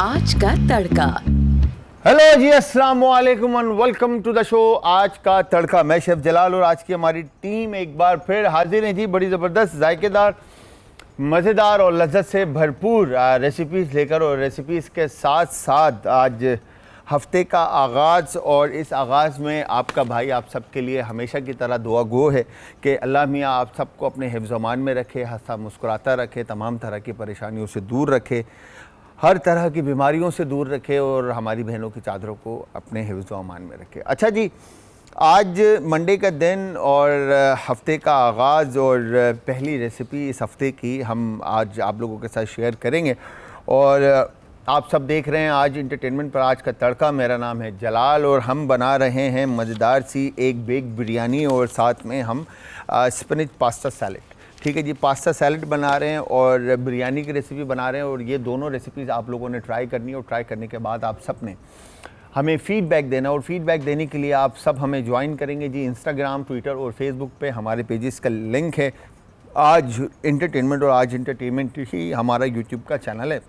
आज का तड़का। हेलो जी, अस्सलाम वालेकुम and welcome to the show Aaj Ka तड़का। मैं शेफ जलाल और आज की हमारी टीम एक बार फिर हाजिर है जी, बड़ी ज़बरदस्त, जायकेदार, मज़ेदार और लज्जत से भरपूर रेसिपीज़ लेकर। और रेसिपीज़ के साथ साथ आज हफ्ते का आगाज़, और इस आगाज़ में आपका भाई आप सबके लिए हमेशा की तरह दुआ गो है कि अल्लाह मियाँ आप सबको अपने हिफ्ज़ अमान में रखे, हंसता मुस्कुराता रखे, तमाम तरह की परेशानियों से दूर रखे, हर तरह की बीमारियों से दूर रखे और हमारी बहनों की चादरों को अपने हिफ्ज़ अमान में रखे। अच्छा जी, आज मंडे का दिन और हफ्ते का आगाज़ और पहली रेसिपी इस हफ्ते की हम आज आप लोगों के साथ शेयर करेंगे। और आप सब देख रहे हैं आज इंटरटेनमेंट पर आज का तड़का। मेरा नाम है जलाल और हम बना रहे हैं मज़ेदार सी एक बेक बिरयानी और साथ में हम स्पिनच पास्ता सैलेड। ठीक है जी, पास्ता सैलेड बना रहे हैं और बिरयानी की रेसिपी बना रहे हैं। और ये दोनों रेसिपीज़ आप लोगों ने ट्राई करनी है और ट्राई करने के बाद आप सब ने हमें फ़ीडबैक देना। और फ़ीडबैक देने के लिए आप सब हमें ज्वाइन करेंगे जी इंस्टाग्राम, ट्विटर और फेसबुक पे हमारे पेजेस का लिंक है। आज इंटरटेनमेंट और आज इंटरटेनमेंट ही हमारा यूट्यूब का चैनल है,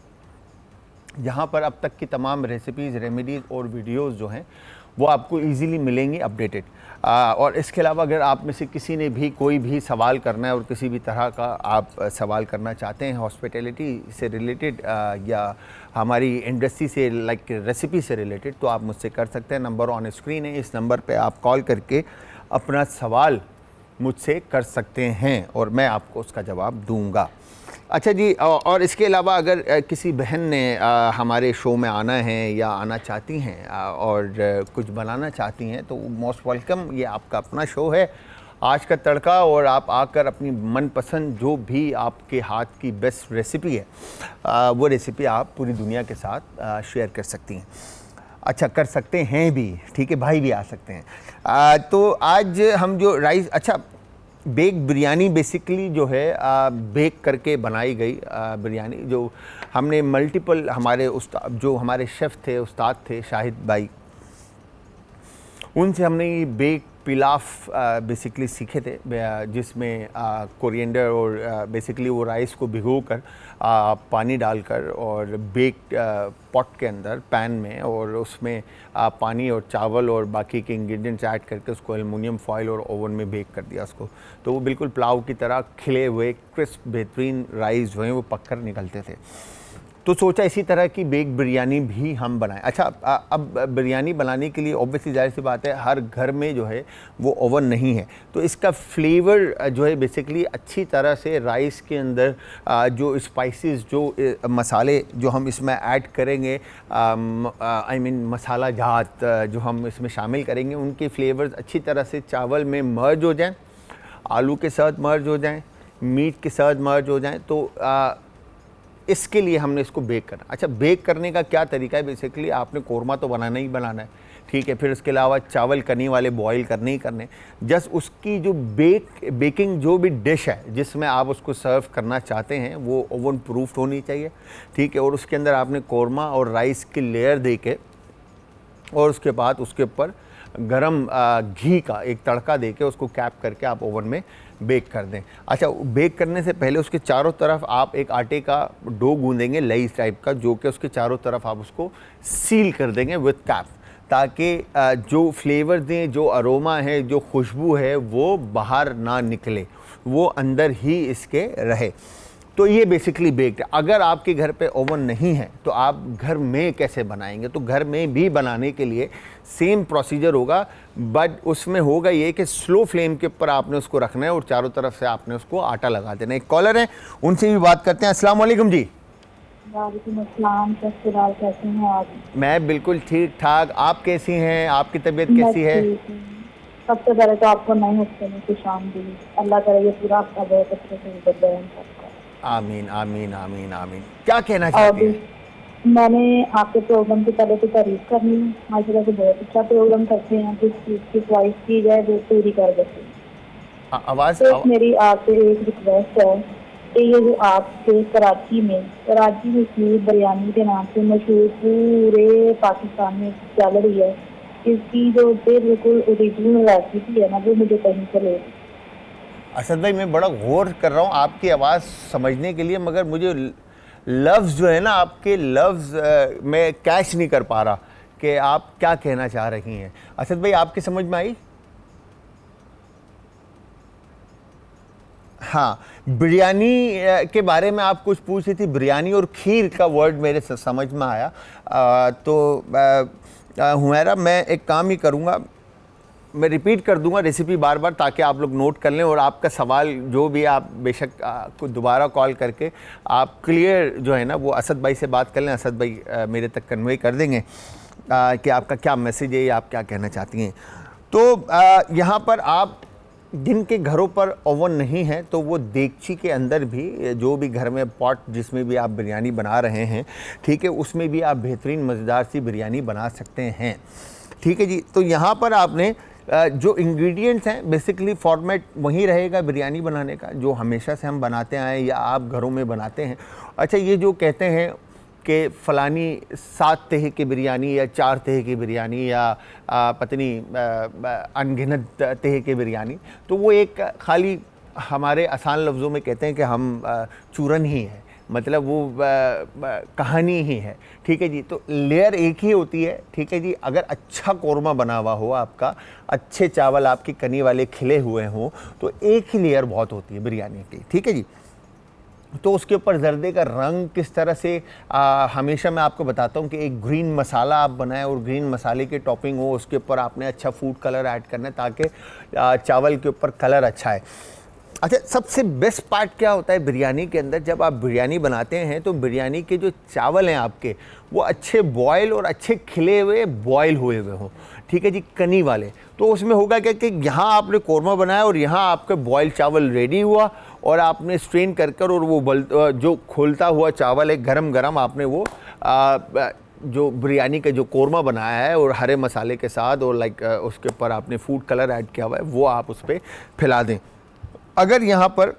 जहाँ पर अब तक की तमाम रेसिपीज़, रेमेडीज़ और वीडियोज़ जो हैं वो आपको इजीली मिलेंगी अपडेटेड। और इसके अलावा अगर आप में से किसी ने भी कोई भी सवाल करना है और किसी भी तरह का आप सवाल करना चाहते हैं हॉस्पिटैलिटी से रिलेटेड या हमारी इंडस्ट्री से लाइक रेसिपी से रिलेटेड, तो आप मुझसे कर सकते हैं। नंबर ऑन स्क्रीन है, इस नंबर पे आप कॉल करके अपना सवाल मुझसे कर सकते हैं और मैं आपको उसका जवाब दूंगा। अच्छा जी, और इसके अलावा अगर किसी बहन ने हमारे शो में आना है या आना चाहती हैं और कुछ बनाना चाहती हैं तो मोस्ट वेलकम। ये आपका अपना शो है आज का तड़का और आप आकर अपनी मनपसंद जो भी आपके हाथ की बेस्ट रेसिपी है वो रेसिपी आप पूरी दुनिया के साथ शेयर कर सकती हैं। अच्छा, कर सकते हैं भी, ठीक है, भाई भी आ सकते हैं। तो आज हम जो राइस, अच्छा बेक बिरयानी बेसिकली जो है बेक करके बनाई गई बिरयानी, जो हमने मल्टीपल हमारे उस्ताद जो हमारे शेफ़ थे, उस्ताद थे शाहिद भाई, उनसे हमने ये बेक पिलाफ बेसिकली सीखे थे, जिसमें कोरिएंडर और बेसिकली वो राइस को भिगोकर पानी डालकर और बेक पॉट के अंदर पैन में और उसमें पानी और चावल और बाकी के इंग्रेडिएंट्स ऐड करके उसको एल्युमिनियम फॉइल और ओवन में बेक कर दिया उसको। तो वो बिल्कुल पुलाव की तरह खिले हुए क्रिस्प बेहतरीन राइस जो हैं वो पककर निकलते थे। तो सोचा इसी तरह की बेक बिरयानी भी हम बनाएं। अच्छा, अब बिरयानी बनाने के लिए ऑब्वियसली जाहिर सी बात है हर घर में जो है वो ओवन नहीं है, तो इसका फ्लेवर जो है बेसिकली अच्छी तरह से राइस के अंदर जो स्पाइसेस, जो मसाले जो हम इसमें ऐड करेंगे, आई मीन मसाला जात जो हम इसमें शामिल करेंगे, उनके फ्लेवर्स अच्छी तरह से चावल में मर्ज हो जाएँ, आलू के साथ मर्ज हो जाएँ, मीट के साथ मर्ज हो जाएँ। तो इसके लिए हमने इसको बेक करना। अच्छा, बेक करने का क्या तरीका है, बेसिकली आपने कोरमा तो बनाना ही बनाना है, ठीक है, फिर उसके अलावा चावल कनी वाले बॉईल करने ही करने। जस्ट उसकी जो बेकिंग जो भी डिश है जिसमें आप उसको सर्व करना चाहते हैं वो ओवन प्रूफ होनी चाहिए, ठीक है। और उसके अंदर आपने कोरमा और राइस की लेयर दे के और उसके बाद उसके ऊपर गरम घी का एक तड़का देके उसको कैप करके आप ओवन में बेक कर दें। अच्छा, बेक करने से पहले उसके चारों तरफ आप एक आटे का डो गूंदेंगे लेस टाइप का, जो कि उसके चारों तरफ आप उसको सील कर देंगे विद कैप, ताकि जो फ्लेवर दें, जो अरोमा है, जो खुशबू है वो बाहर ना निकले, वो अंदर ही इसके रहे। तो ये बेसिकली बेक्ड है। अगर आपके घर पे ओवन नहीं है तो आप घर में कैसे बनाएंगे, तो घर में भी बनाने के लिए सेम प्रोसीजर होगा, बट उसमें होगा ये कि स्लो फ्लेम के ऊपर आपने उसको रखना है और चारों तरफ से आपने उसको आटा लगा देना है। एक कॉलर है, उनसे भी बात करते हैं। अस्सलाम वालेकुम जी। वालेकुम अस्सलाम, कैसे हैं आप? मैं बिल्कुल ठीक ठाक, आप कैसी हैं, आपकी तबीयत कैसी है? सबसे पहले तो आपको नए हफ्ते में खुश आमदीद, अल्लाह करे ये पूरा आपका बहुत अच्छे से गुजरे। आमीन आमीन आमीन आमीन। क्या कहना चाहती हैं? मैंने आपके प्रोग्राम की पहले तो तारीफ करनी है, माशाल्लाह से बहुत अच्छा प्रोग्राम करते हैं, जिस चीज़ की ख्वाहिश की जाए वो पूरी कर देते हैं। आवाज़ तो मेरी आपसे एक रिक्वेस्ट है कि ये जो आपके कराची में खीर बिरयानी के नाम से मशहूर पूरे पाकिस्तान में चल रही है, इसकी जो बिल्कुल ओरिजिनल रेसिपी है ना वो मुझे कहीं से ले। असद भाई, मैं बड़ा गौर कर रहा हूँ आपकी आवाज़ समझने के लिए, मगर मुझे लफ्ज़ जो है ना, आपके लफ्ज़ मैं कैच नहीं कर पा रहा कि आप क्या कहना चाह रही हैं। असद भाई, आपकी समझ में आई? हाँ, बिरयानी के बारे में आप कुछ पूछ रही थी। बिरयानी और खीर का वर्ड मेरे समझ में आया। हुमैरा, मैं एक काम ही करूँगा, मैं रिपीट कर दूंगा रेसिपी बार बार ताकि आप लोग नोट कर लें, और आपका सवाल जो भी आप बेशक को दोबारा कॉल करके आप क्लियर जो है ना वो असद भाई से बात कर लें। असद भाई मेरे तक कन्वे कर देंगे कि आपका क्या मैसेज है या आप क्या कहना चाहती हैं। तो यहाँ पर आप जिनके घरों पर ओवन नहीं है तो वो देगची के अंदर भी, जो भी घर में पॉट जिसमें भी आप बिरयानी बना रहे हैं, ठीक है, उसमें भी आप बेहतरीन मज़ेदार सी बिरयानी बना सकते हैं। ठीक है जी। तो यहाँ पर आपने जो इंग्रेडिएंट्स हैं, बेसिकली फॉर्मेट वही रहेगा बिरयानी बनाने का जो हमेशा से हम बनाते आए या आप घरों में बनाते हैं। अच्छा, ये जो कहते हैं कि फ़लानी 7 तह की बिरयानी या 4 तह की बिरयानी या पत्नी अनगिनत तह की बिरयानी, तो वो एक खाली हमारे आसान लफ्ज़ों में कहते हैं कि हम चूरन ही है, मतलब वो कहानी ही है। ठीक है जी। तो लेयर एक ही होती है। ठीक है जी। अगर अच्छा कौरमा बना हुआ हो आपका, अच्छे चावल आपकी कनी वाले खिले हुए हों, तो एक ही लेयर बहुत होती है बिरयानी की। ठीक है जी। तो उसके ऊपर जर्दे का रंग किस तरह से, हमेशा मैं आपको बताता हूँ कि एक ग्रीन मसाला आप बनाएं और ग्रीन मसाले की टॉपिंग हो, उसके ऊपर आपने अच्छा फूड कलर ऐड करना है ताकि चावल के ऊपर कलर अच्छा है। अच्छा, सबसे बेस्ट पार्ट क्या होता है बिरयानी के अंदर, जब आप बिरयानी बनाते हैं तो बिरयानी के जो चावल हैं आपके, वो अच्छे बॉयल और अच्छे खिले हुए बॉयल हुए हुए हों। ठीक है जी, कनी वाले। तो उसमें होगा क्या कि यहाँ आपने कौरमा बनाया और यहाँ आपका बॉयल चावल रेडी हुआ और आपने स्ट्रेन कर कर, और वो जो खोलता हुआ चावल है गरम गरम, आपने वो जो बिरयानी का जो कौरमा बनाया है और हरे मसाले के साथ, और लाइक उसके ऊपर आपने फूड कलर ऐड किया हुआ है, वो आप उस पर फैला दें। अगर यहाँ पर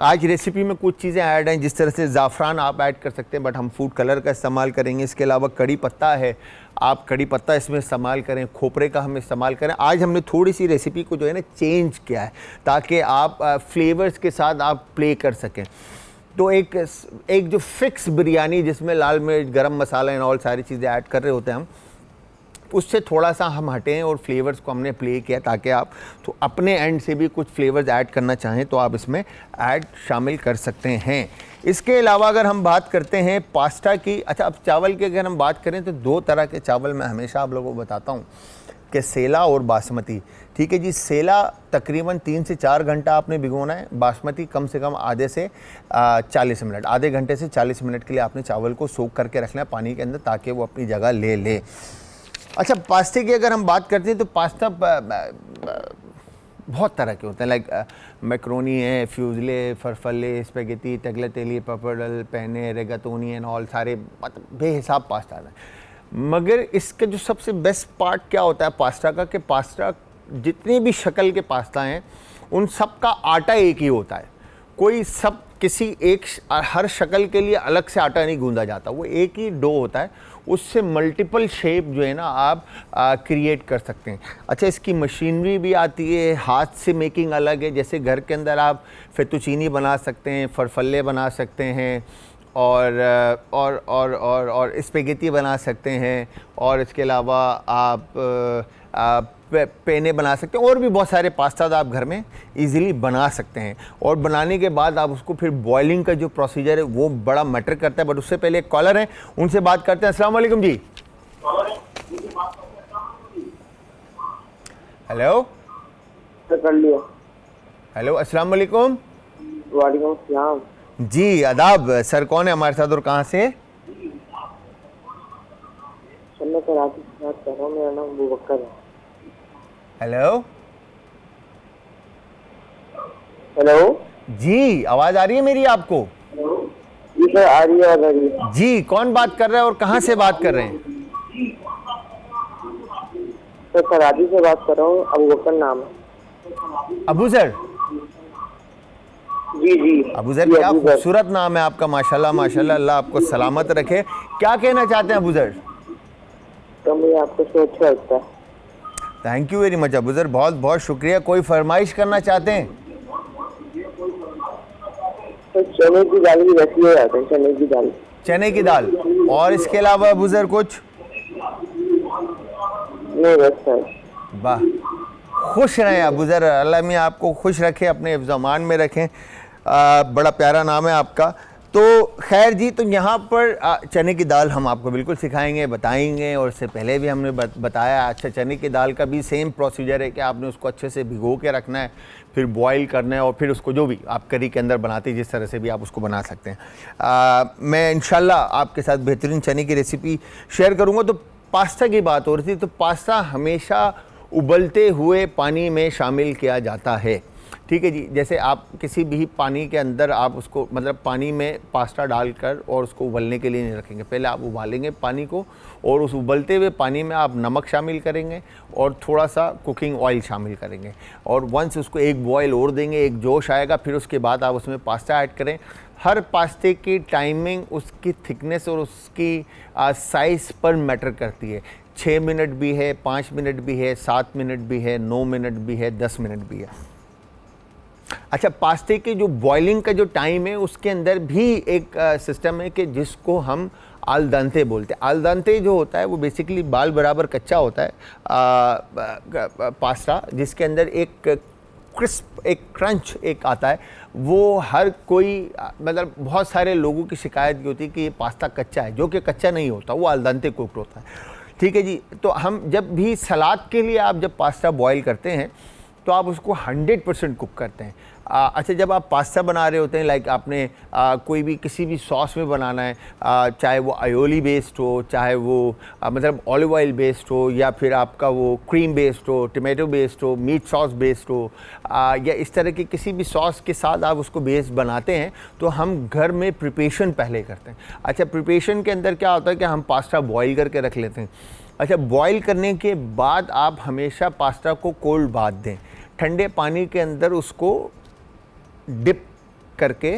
आज रेसिपी में कुछ चीज़ें ऐड हैं, जिस तरह से ज़ाफ़रान आप ऐड कर सकते हैं, बट हम फूड कलर का इस्तेमाल करेंगे। इसके अलावा कड़ी पत्ता है, आप कड़ी पत्ता इसमें इस्तेमाल करें, खोपरे का हम इस्तेमाल करें। आज हमने थोड़ी सी रेसिपी को जो है ना चेंज किया है ताकि आप फ्लेवर्स के साथ आप प्ले कर सकें। तो एक जो फिक्स बिरयानी जिसमें लाल मिर्च, गरम मसाला एंड ऑल सारी चीज़ें ऐड कर रहे होते हैं हम, उससे थोड़ा सा हम हटें और फ्लेवर्स को हमने प्ले किया ताकि आप तो अपने एंड से भी कुछ फ्लेवर्स ऐड करना चाहें तो आप इसमें ऐड शामिल कर सकते हैं। इसके अलावा अगर हम बात करते हैं पास्ता की, अच्छा अब चावल की अगर हम बात करें तो 2 तरह के चावल मैं हमेशा आप लोगों को बताता हूँ कि सेला और बासमती। ठीक है जी। सेला तकरीबन 3 से 4 घंटा आपने भिगोना है, बासमती कम से कम आधे से 40 मिनट, आधे घंटे से 40 मिनट के लिए आपने चावल को सोख करके रखना है पानी के अंदर ताकि वो अपनी जगह ले ले। अच्छा, पास्ते की अगर हम बात करते हैं तो पास्ता बहुत तरह के होते हैं, लाइक मैक्रोनी है, फ्यूजले, फरफले, स्पेगेटी, टगलेटेली, पपरडल, पेने, रेगातोनी एंड ऑल, सारे मतलब बेहिसाब पास्ता है। मगर इसका जो सबसे बेस्ट पार्ट क्या होता है पास्ता का, कि पास्ता जितनी भी शक्ल के पास्ता हैं उन सब का आटा एक ही होता है। कोई सब किसी एक हर शक्ल के लिए अलग से आटा नहीं गूंदा जाता, वो एक ही डो होता है, उससे मल्टीपल शेप जो है ना आप क्रिएट कर सकते हैं। अच्छा, इसकी मशीनरी भी आती है, हाथ से मेकिंग अलग है। जैसे घर के अंदर आप फेतुचीनी बना सकते हैं, फरफल्ले बना सकते हैं, और स्पेगेटी बना सकते हैं, और इसके अलावा आप पेने बना सकते हैं, और भी बहुत सारे पास्ता आप घर में इजीली बना सकते हैं। और बनाने के बाद आप उसको फिर बॉइलिंग का जो प्रोसीजर है वो बड़ा मैटर करता है। बट उससे पहले एक कॉलर है, उनसे बात करते हैं। अस्सलाम वालेकुम जी। हेलो कर लिया। हेलो, अस्सलाम वालेकुम। वालेकुम सलाम जी, आदाब। सर कौन है हमारे साथ और कहाँ से? सर मैं कराची से बात कर रहा हूँ, मेरा नाम अबू बकर है। हेलो हेलो जी, आवाज़ आ रही है मेरी आपको? जी सर, आ रही है, आ रही है। जी, कौन बात कर रहा है और कहाँ से बात कर रहे हैं? सर कराची से बात कर रहा हूँ, अबू बकर नाम है। अबू सर? जी जी अबू सर, जी, क्या अबू सर। खूबसूरत नाम है आपका, माशाल्लाह माशाल्लाह, अल्लाह आपको सलामत रखे। क्या कहना चाहते हैं अबू सर? तो मुझे आपको शो अच्छा लगता है। Thank you very much Abu sir, बहुत बहुत शुक्रिया। कोई फरमाइश करना चाहते हैं? तो चने की दाल भी वैसी हो जाते हैं, चने की दाल। चने की दाल। और इसके अलावा बुजुर्ग कुछ? नहीं बस सर। वाह, खुश रहें अबू ज़र, अल्लाह मियां आपको खुश रखे, अपने हिफ्ज़-ओ-अमान में रखें। बड़ा प्यारा नाम है आपका। तो खैर जी, तो यहाँ पर चने की दाल हम आपको बिल्कुल सिखाएंगे, बताएंगे, और इससे पहले भी हमने बताया। अच्छा, चने की दाल का भी सेम प्रोसीजर है कि आपने उसको अच्छे से भिगो के रखना है, फिर बॉईल करना है, और फिर उसको जो भी आप करी के अंदर बनाते हैं, जिस तरह से भी आप उसको बना सकते हैं। मैं इंशाल्लाह आपके साथ बेहतरीन चने की रेसिपी शेयर करूँगा। तो पास्ता की बात हो रही थी, तो पास्ता हमेशा उबलते हुए पानी में शामिल किया जाता है, ठीक है जी। जैसे आप किसी भी पानी के अंदर आप उसको, मतलब पानी में पास्ता डालकर और उसको उबलने के लिए नहीं रखेंगे। पहले आप उबालेंगे पानी को, और उस उबलते हुए पानी में आप नमक शामिल करेंगे और थोड़ा सा कुकिंग ऑयल शामिल करेंगे, और वंस उसको एक बॉयल और देंगे, एक जोश आएगा, फिर उसके बाद आप उसमें पास्ता ऐड करें। हर पास्ते की टाइमिंग उसकी थिकनेस और उसकी साइज़ पर मैटर करती है। 6 मिनट भी है, 5 मिनट भी है, 7 मिनट भी है, 9 मिनट भी है, 10 मिनट भी है। अच्छा, पास्ते के जो बॉइलिंग का जो टाइम है, उसके अंदर भी एक सिस्टम है कि जिसको हम आल दांते बोलते हैं। आल दांते जो होता है वो बेसिकली बाल बराबर कच्चा होता है पास्ता, जिसके अंदर एक क्रिस्प, एक क्रंच एक आता है। वो हर कोई, मतलब बहुत सारे लोगों की शिकायत ये होती है कि ये पास्ता कच्चा है, जो कि कच्चा नहीं होता, वो आल दांते कुक्ड होता है, ठीक है जी। तो हम जब भी सलाद के लिए आप जब पास्ता बॉईल करते हैं, तो आप उसको 100% कुक करते हैं। अच्छा, जब आप पास्ता बना रहे होते हैं, लाइक आपने कोई भी किसी भी सॉस में बनाना है, चाहे वो आयोली बेस्ड हो, चाहे वो मतलब ऑलिव ऑयल बेस्ड हो, या फिर आपका वो क्रीम बेस्ड हो, टमाटो बेस्ड हो, मीट सॉस बेस्ड हो, या इस तरह की किसी भी सॉस के साथ आप उसको बेस्ड बनाते हैं, तो हम घर में प्रिपरेशन पहले करते हैं। अच्छा, प्रिपरेशन के अंदर क्या होता है कि हम पास्ता बॉईल करके रख लेते हैं। अच्छा, बॉईल करने के बाद आप हमेशा पास्ता को कोल्ड बाथ दें, ठंडे पानी के अंदर उसको डिप करके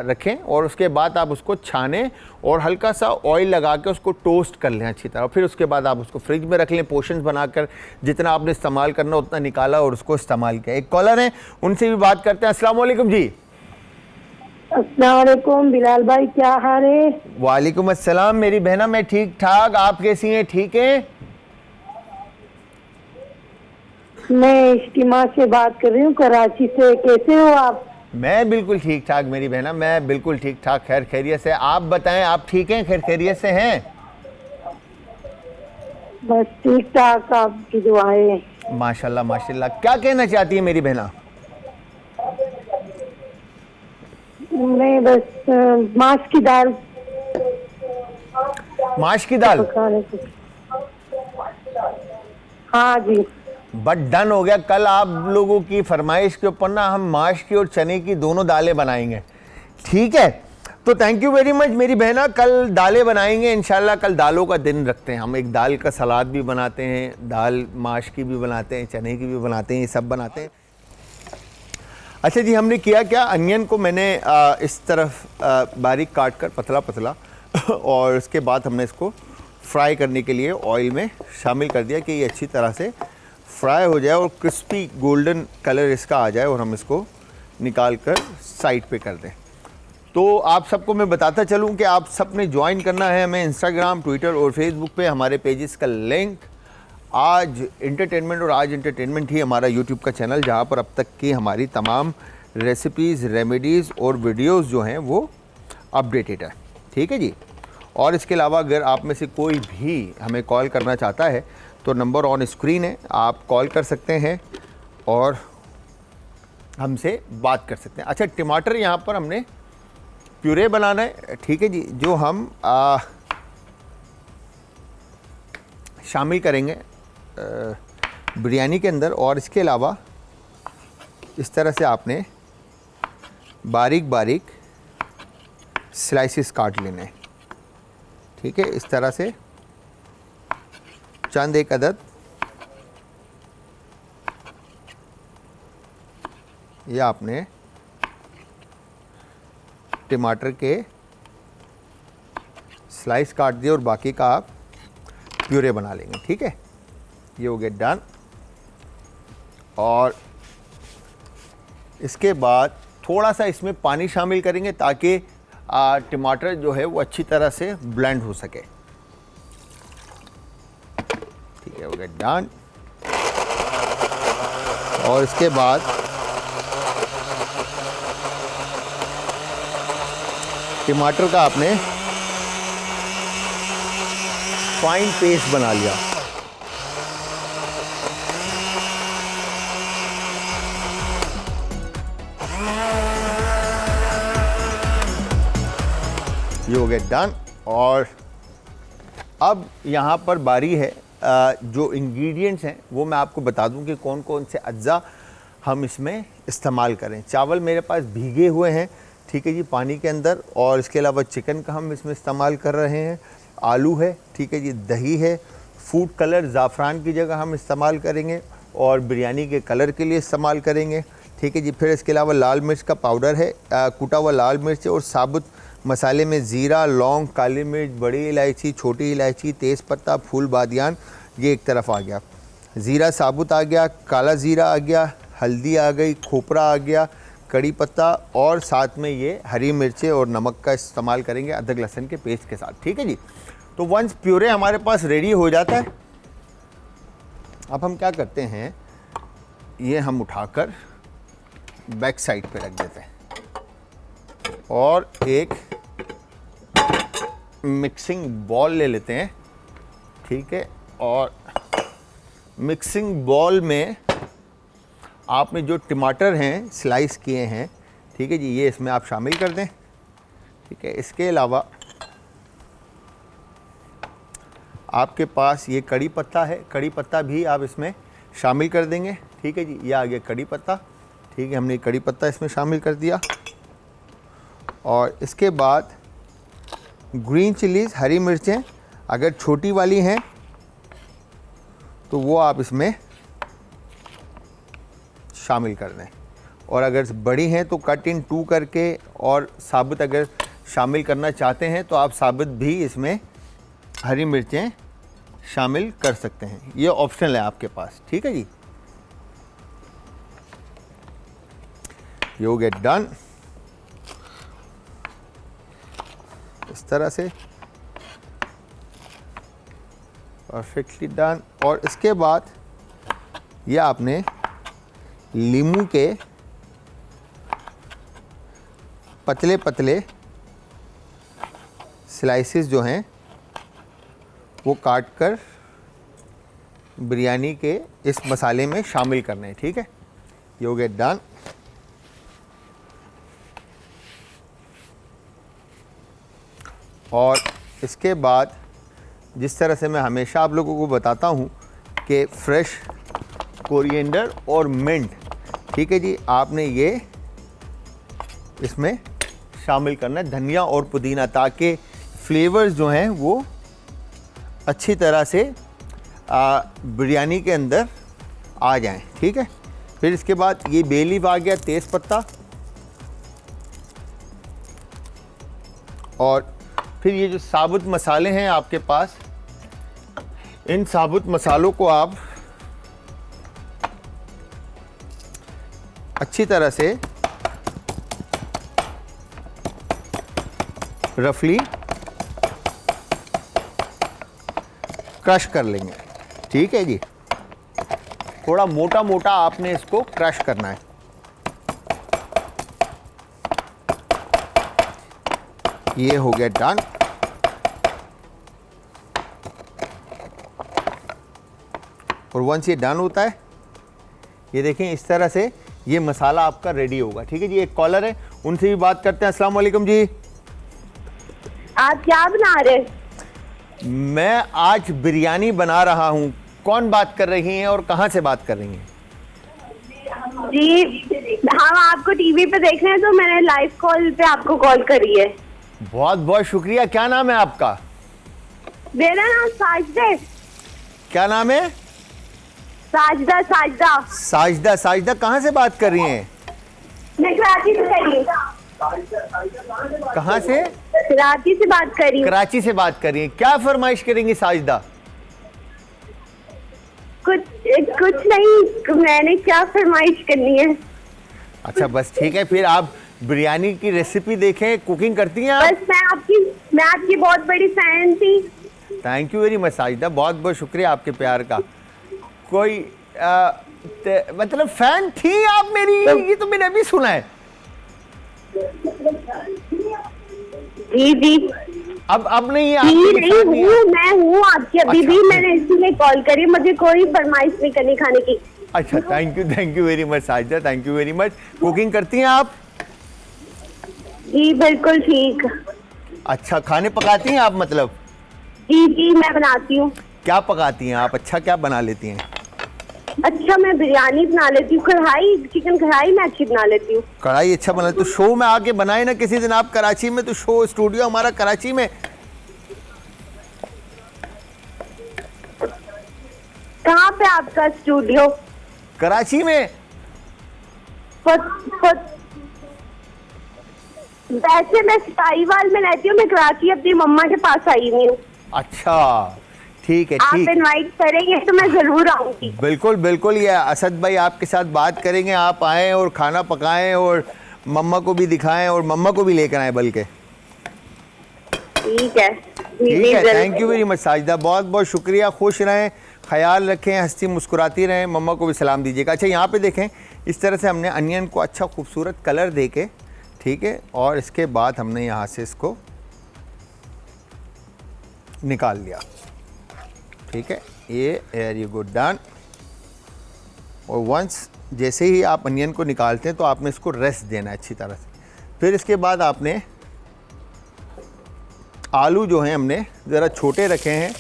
रखें, और उसके बाद आप उसको छानें और हल्का सा ऑयल लगा के उसको टोस्ट कर लें अच्छी तरह। फिर उसके बाद आप उसको फ्रिज में रख लें, पोर्शंस बनाकर, जितना आपने इस्तेमाल करना उतना निकाला और उसको इस्तेमाल किया। एक कॉलर है, उनसे भी बात करते हैं। अस्सलाम वालेकुम जी। अस्सलाम वालेकुम बिलाल भाई, क्या हाल है? वालेकुम अस्सलाम मेरी बहना, मैं ठीक ठाक, आप कैसी हैं? ठीक है। मैं इश्तिमा से बात कर रही हूँ, कराची से। कैसे हो आप? मैं बिल्कुल ठीक ठाक मेरी बहना, मैं बिल्कुल ठीक ठाक, खैर खैरियत से। आप बताएं, आप ठीक हैं, खैर खैरियत से हैं? बस ठीक ठाक, आपकी दुआएं। माशाल्लाह माशाल्लाह। क्या कहना चाहती है मेरी बहना? मैं बस माश की दाल। माश की दाल? हाँ जी। बट डन हो गया। कल आप लोगों की फरमाइश के ऊपर ना हम माश की और चने की दोनों दालें बनाएंगे, ठीक है? तो थैंक यू वेरी मच मेरी बहना, कल दालें बनाएंगे इंशाल्लाह। कल दालों का दिन रखते हैं हम, एक दाल का सलाद भी बनाते हैं, दाल माश की भी बनाते हैं, चने की भी बनाते हैं, ये सब बनाते हैं। अच्छा जी, हमने किया क्या, अनियन को मैंने इस तरफ बारीक काट कर पतला पतला और उसके बाद हमने इसको फ्राई करने के लिए ऑयल में शामिल कर दिया कि ये अच्छी तरह से फ्राई हो जाए और क्रिस्पी गोल्डन कलर इसका आ जाए, और हम इसको निकाल कर साइड पे कर दें। तो आप सबको मैं बताता चलूं कि आप सब ने ज्वाइन करना है हमें इंस्टाग्राम, ट्विटर और फेसबुक पे। हमारे पेजेस का लिंक आज एंटरटेनमेंट और आज एंटरटेनमेंट ही हमारा यूट्यूब का चैनल, जहां पर अब तक की हमारी तमाम रेसिपीज़, रेमेडीज़ और वीडियोस जो हैं वो अपडेटेड है, ठीक है जी। और इसके अलावा अगर आप में से कोई भी हमें कॉल करना चाहता है तो नंबर ऑन स्क्रीन है, आप कॉल कर सकते हैं और हमसे बात कर सकते हैं। अच्छा, टमाटर यहाँ पर हमने प्यूरे बनाना है, ठीक है जी, जो हम शामिल करेंगे बिरयानी के अंदर। और इसके अलावा इस तरह से आपने बारीक बारीक स्लाइसेस काट लेने हैं, ठीक है? इस तरह से चंद एक अदद ये आपने टमाटर के स्लाइस काट दिए और बाकी का आप प्यूरे बना लेंगे, ठीक है? ये हो गया डन। और इसके बाद थोड़ा सा इसमें पानी शामिल करेंगे ताकि टमाटर जो है वो अच्छी तरह से ब्लेंड हो सके। ठीक है, हो गया डन। और इसके बाद टमाटर का आपने फाइन पेस्ट बना लिया। ये हो गया डन। और अब यहाँ पर बारी है जो इंग्रेडिएंट्स हैं वो मैं आपको बता दूं कि कौन कौन से अज्जा हम इसमें इस्तेमाल करें। चावल मेरे पास भीगे हुए हैं, ठीक है जी, पानी के अंदर। और इसके अलावा चिकन का हम इसमें इस्तेमाल कर रहे हैं, आलू है, ठीक है जी, दही है, फूड कलर ज़ाफ़रान की जगह हम इस्तेमाल करेंगे और बिरयानी के कलर के लिए इस्तेमाल करेंगे, ठीक है जी। फिर इसके अलावा लाल मिर्च का पाउडर है, कूटा हुआ लाल मिर्च है, और साबुत मसाले में ज़ीरा, लौंग, काली मिर्च, बड़ी इलायची, छोटी इलायची, तेज़पत्ता, फूल बादियान, ये एक तरफ आ गया। ज़ीरा साबुत आ गया, काला ज़ीरा आ गया, हल्दी आ गई, खोपरा आ गया, कड़ी पत्ता, और साथ में ये हरी मिर्चें और नमक का इस्तेमाल करेंगे अदरक लहसुन के पेस्ट के साथ, ठीक है जी। तो वंस प्यूरे हमारे पास रेडी हो जाता है, अब हम क्या करते हैं, ये हम उठाकर बैक साइड पे रख देते हैं और एक मिक्सिंग बॉल ले लेते हैं, ठीक है। और मिक्सिंग बॉल में आपने जो टमाटर हैं स्लाइस किए हैं, ठीक है जी, ये इसमें आप शामिल कर दें, ठीक है। इसके अलावा आपके पास ये कड़ी पत्ता है, कड़ी पत्ता भी आप इसमें शामिल कर देंगे, ठीक है जी। ये आ गया कड़ी पत्ता, ठीक है, हमने कड़ी पत्ता इसमें शामिल कर दिया। और इसके बाद ग्रीन चिलीज़, हरी मिर्चें, अगर छोटी वाली हैं तो वो आप इसमें शामिल कर दें, और अगर बड़ी हैं तो कट इन 2 करके, और साबुत अगर शामिल करना चाहते हैं तो आप साबुत भी इसमें हरी मिर्चें शामिल कर सकते हैं, ये ऑप्शनल है आपके पास, ठीक है जी। यू गेट डन इस तरह से, परफेक्टली डन। और इसके बाद ये आपने लीमू के पतले पतले स्लाइसेस जो हैं वो काट कर बिरयानी के इस मसाले में शामिल करने हैं, ठीक है। You get done. और इसके बाद जिस तरह से मैं हमेशा आप लोगों को बताता हूँ कि फ्रेश कोरिएंडर और मिंट, ठीक है जी, आपने ये इसमें शामिल करना है, धनिया और पुदीना, ताकि फ्लेवर्स जो हैं वो अच्छी तरह से बिरयानी के अंदर आ जाएं, ठीक है। फिर इसके बाद ये बे लीफ आ गया, तेज़ पत्ता, और फिर ये जो साबुत मसाले हैं आपके पास, इन साबुत मसालों को आप अच्छी तरह से रफली क्रश कर लेंगे, ठीक है जी। थोड़ा मोटा मोटा आपने इसको क्रश करना है। ये हो गया डन। और वंस ये डन होता है, ये देखें इस तरह से ये मसाला आपका रेडी होगा, ठीक है जी। एक कॉलर है, उनसे भी बात करते हैं। अस्सलाम वालेकुम जी। आप क्या बना रहे? मैं आज बिरयानी बना रहा हूँ। कौन बात कर रही हैं और कहाँ से बात कर रही हैं? जी हम आपको टीवी पे देख रहे हैं, तो मैंने लाइव कॉल पे आपको कॉल करी है। बहुत बहुत शुक्रिया। क्या नाम है आपका? मेरा नाम साजिदा है। क्या नाम है? साजिदा। साजिदा। साजिदा। साजिदा कहाँ से बात कर रही हैं? मैं कराची से कर रही हूँ। कहाँ से? कराची से बात कर रही हूँ। कराची से बात कर रही हैं। क्या फरमाइश करेंगी साजिदा? कुछ नहीं, मैंने क्या फरमाइश करनी है? अच्छा बस ठीक है, फिर आप बिरयानी की रेसिपी देखें। कुकिंग करती हैं आप? बस मैं आपकी बहुत बड़ी फैन थी। Thank you very much Sajida, बहुत बहुत शुक्रिया आपके प्यार का। कोई मतलब फैन थी आप मेरी, ये तो मैंने अभी सुना है। जी जी अब नहीं है जी, आपकी नहीं fan नहीं है। हूँ, मैं हूँ आपकी अभी अच्छा। भी। मैंने इसीलिए कॉल करी, मुझे कोई फरमाइश नहीं करनी खाने की। अच्छा thank you very much Sajida, thank you very much. Cooking करती हैं आप? जी बिल्कुल ठीक। अच्छा खाने पकाती हैं आप मतलब? जी जी मैं बनाती हूँ। क्या पकाती हैं आप? अच्छा क्या बना लेती हैं? अच्छा मैं बिरयानी बना लेती हूँ, कढ़ाई चिकन कढ़ाई मैं अच्छी बना लेती हूँ। कढ़ाई अच्छा बना, तो शो में आके बनाए ना किसी दिन आप कराची में, तो शो स्टूडियो हमारा कराची में। कहाँ पे आपका स्टूडियो? कराची में। वैसे मैं साहिवाल में रहती हूँ, मैं कराची अपनी मम्मा के पास आई हुई हूँ। अच्छा ठीक है, आप ठीक। इनवाइट करेंगे तो मैं जरूर आऊंगी। बिल्कुल बिल्कुल, ये असद भाई आपके साथ बात करेंगे, आप आएँ और खाना पकाएं और मम्मा को भी दिखाएं और मम्मा को भी लेकर आए बल्कि। ठीक है ठीक है, thank you very much Sajida, बहुत बहुत शुक्रिया। खुश रहें, ख्याल रखें, हंसती मुस्कुराती रहें, मम्मा को भी सलाम दीजिएगा। अच्छा यहाँ पे देखें, इस तरह से हमने अनियन को अच्छा खूबसूरत कलर दे के, ठीक है, और इसके बाद हमने यहाँ से इसको निकाल लिया। ठीक है, ये वेरी गुड डन। और वंस जैसे ही आप अनियन को निकालते हैं तो आपने इसको रेस्ट देना है अच्छी तरह से। फिर इसके बाद आपने आलू जो हैं हमने ज़रा छोटे रखे हैं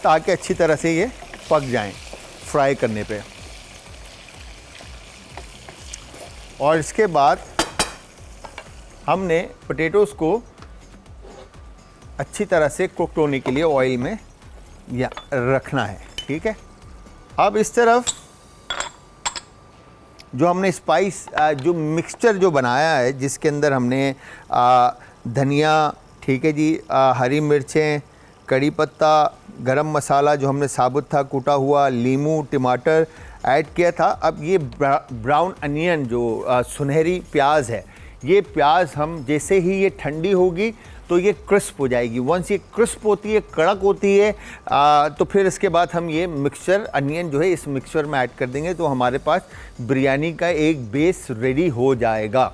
ताकि अच्छी तरह से ये पक जाएं फ्राई करने पे। और इसके बाद हमने पोटैटोज़ को अच्छी तरह से कुक होने के लिए ऑयल में या रखना है। ठीक है, अब इस तरफ जो हमने स्पाइस जो मिक्सचर जो बनाया है, जिसके अंदर हमने धनिया, ठीक है जी, हरी मिर्चें, कड़ी पत्ता, गरम मसाला जो हमने साबुत था कूटा हुआ, लीमू, टमाटर ऐड किया था। अब ये ब्राउन अनियन जो सुनहरी प्याज है, ये प्याज हम जैसे ही ये ठंडी होगी तो ये क्रिस्प हो जाएगी। वंस ये क्रिस्प होती है, कड़क होती है, तो फिर इसके बाद हम ये मिक्सचर अनियन जो है इस मिक्सचर में ऐड कर देंगे, तो हमारे पास बिरयानी का एक बेस रेडी हो जाएगा।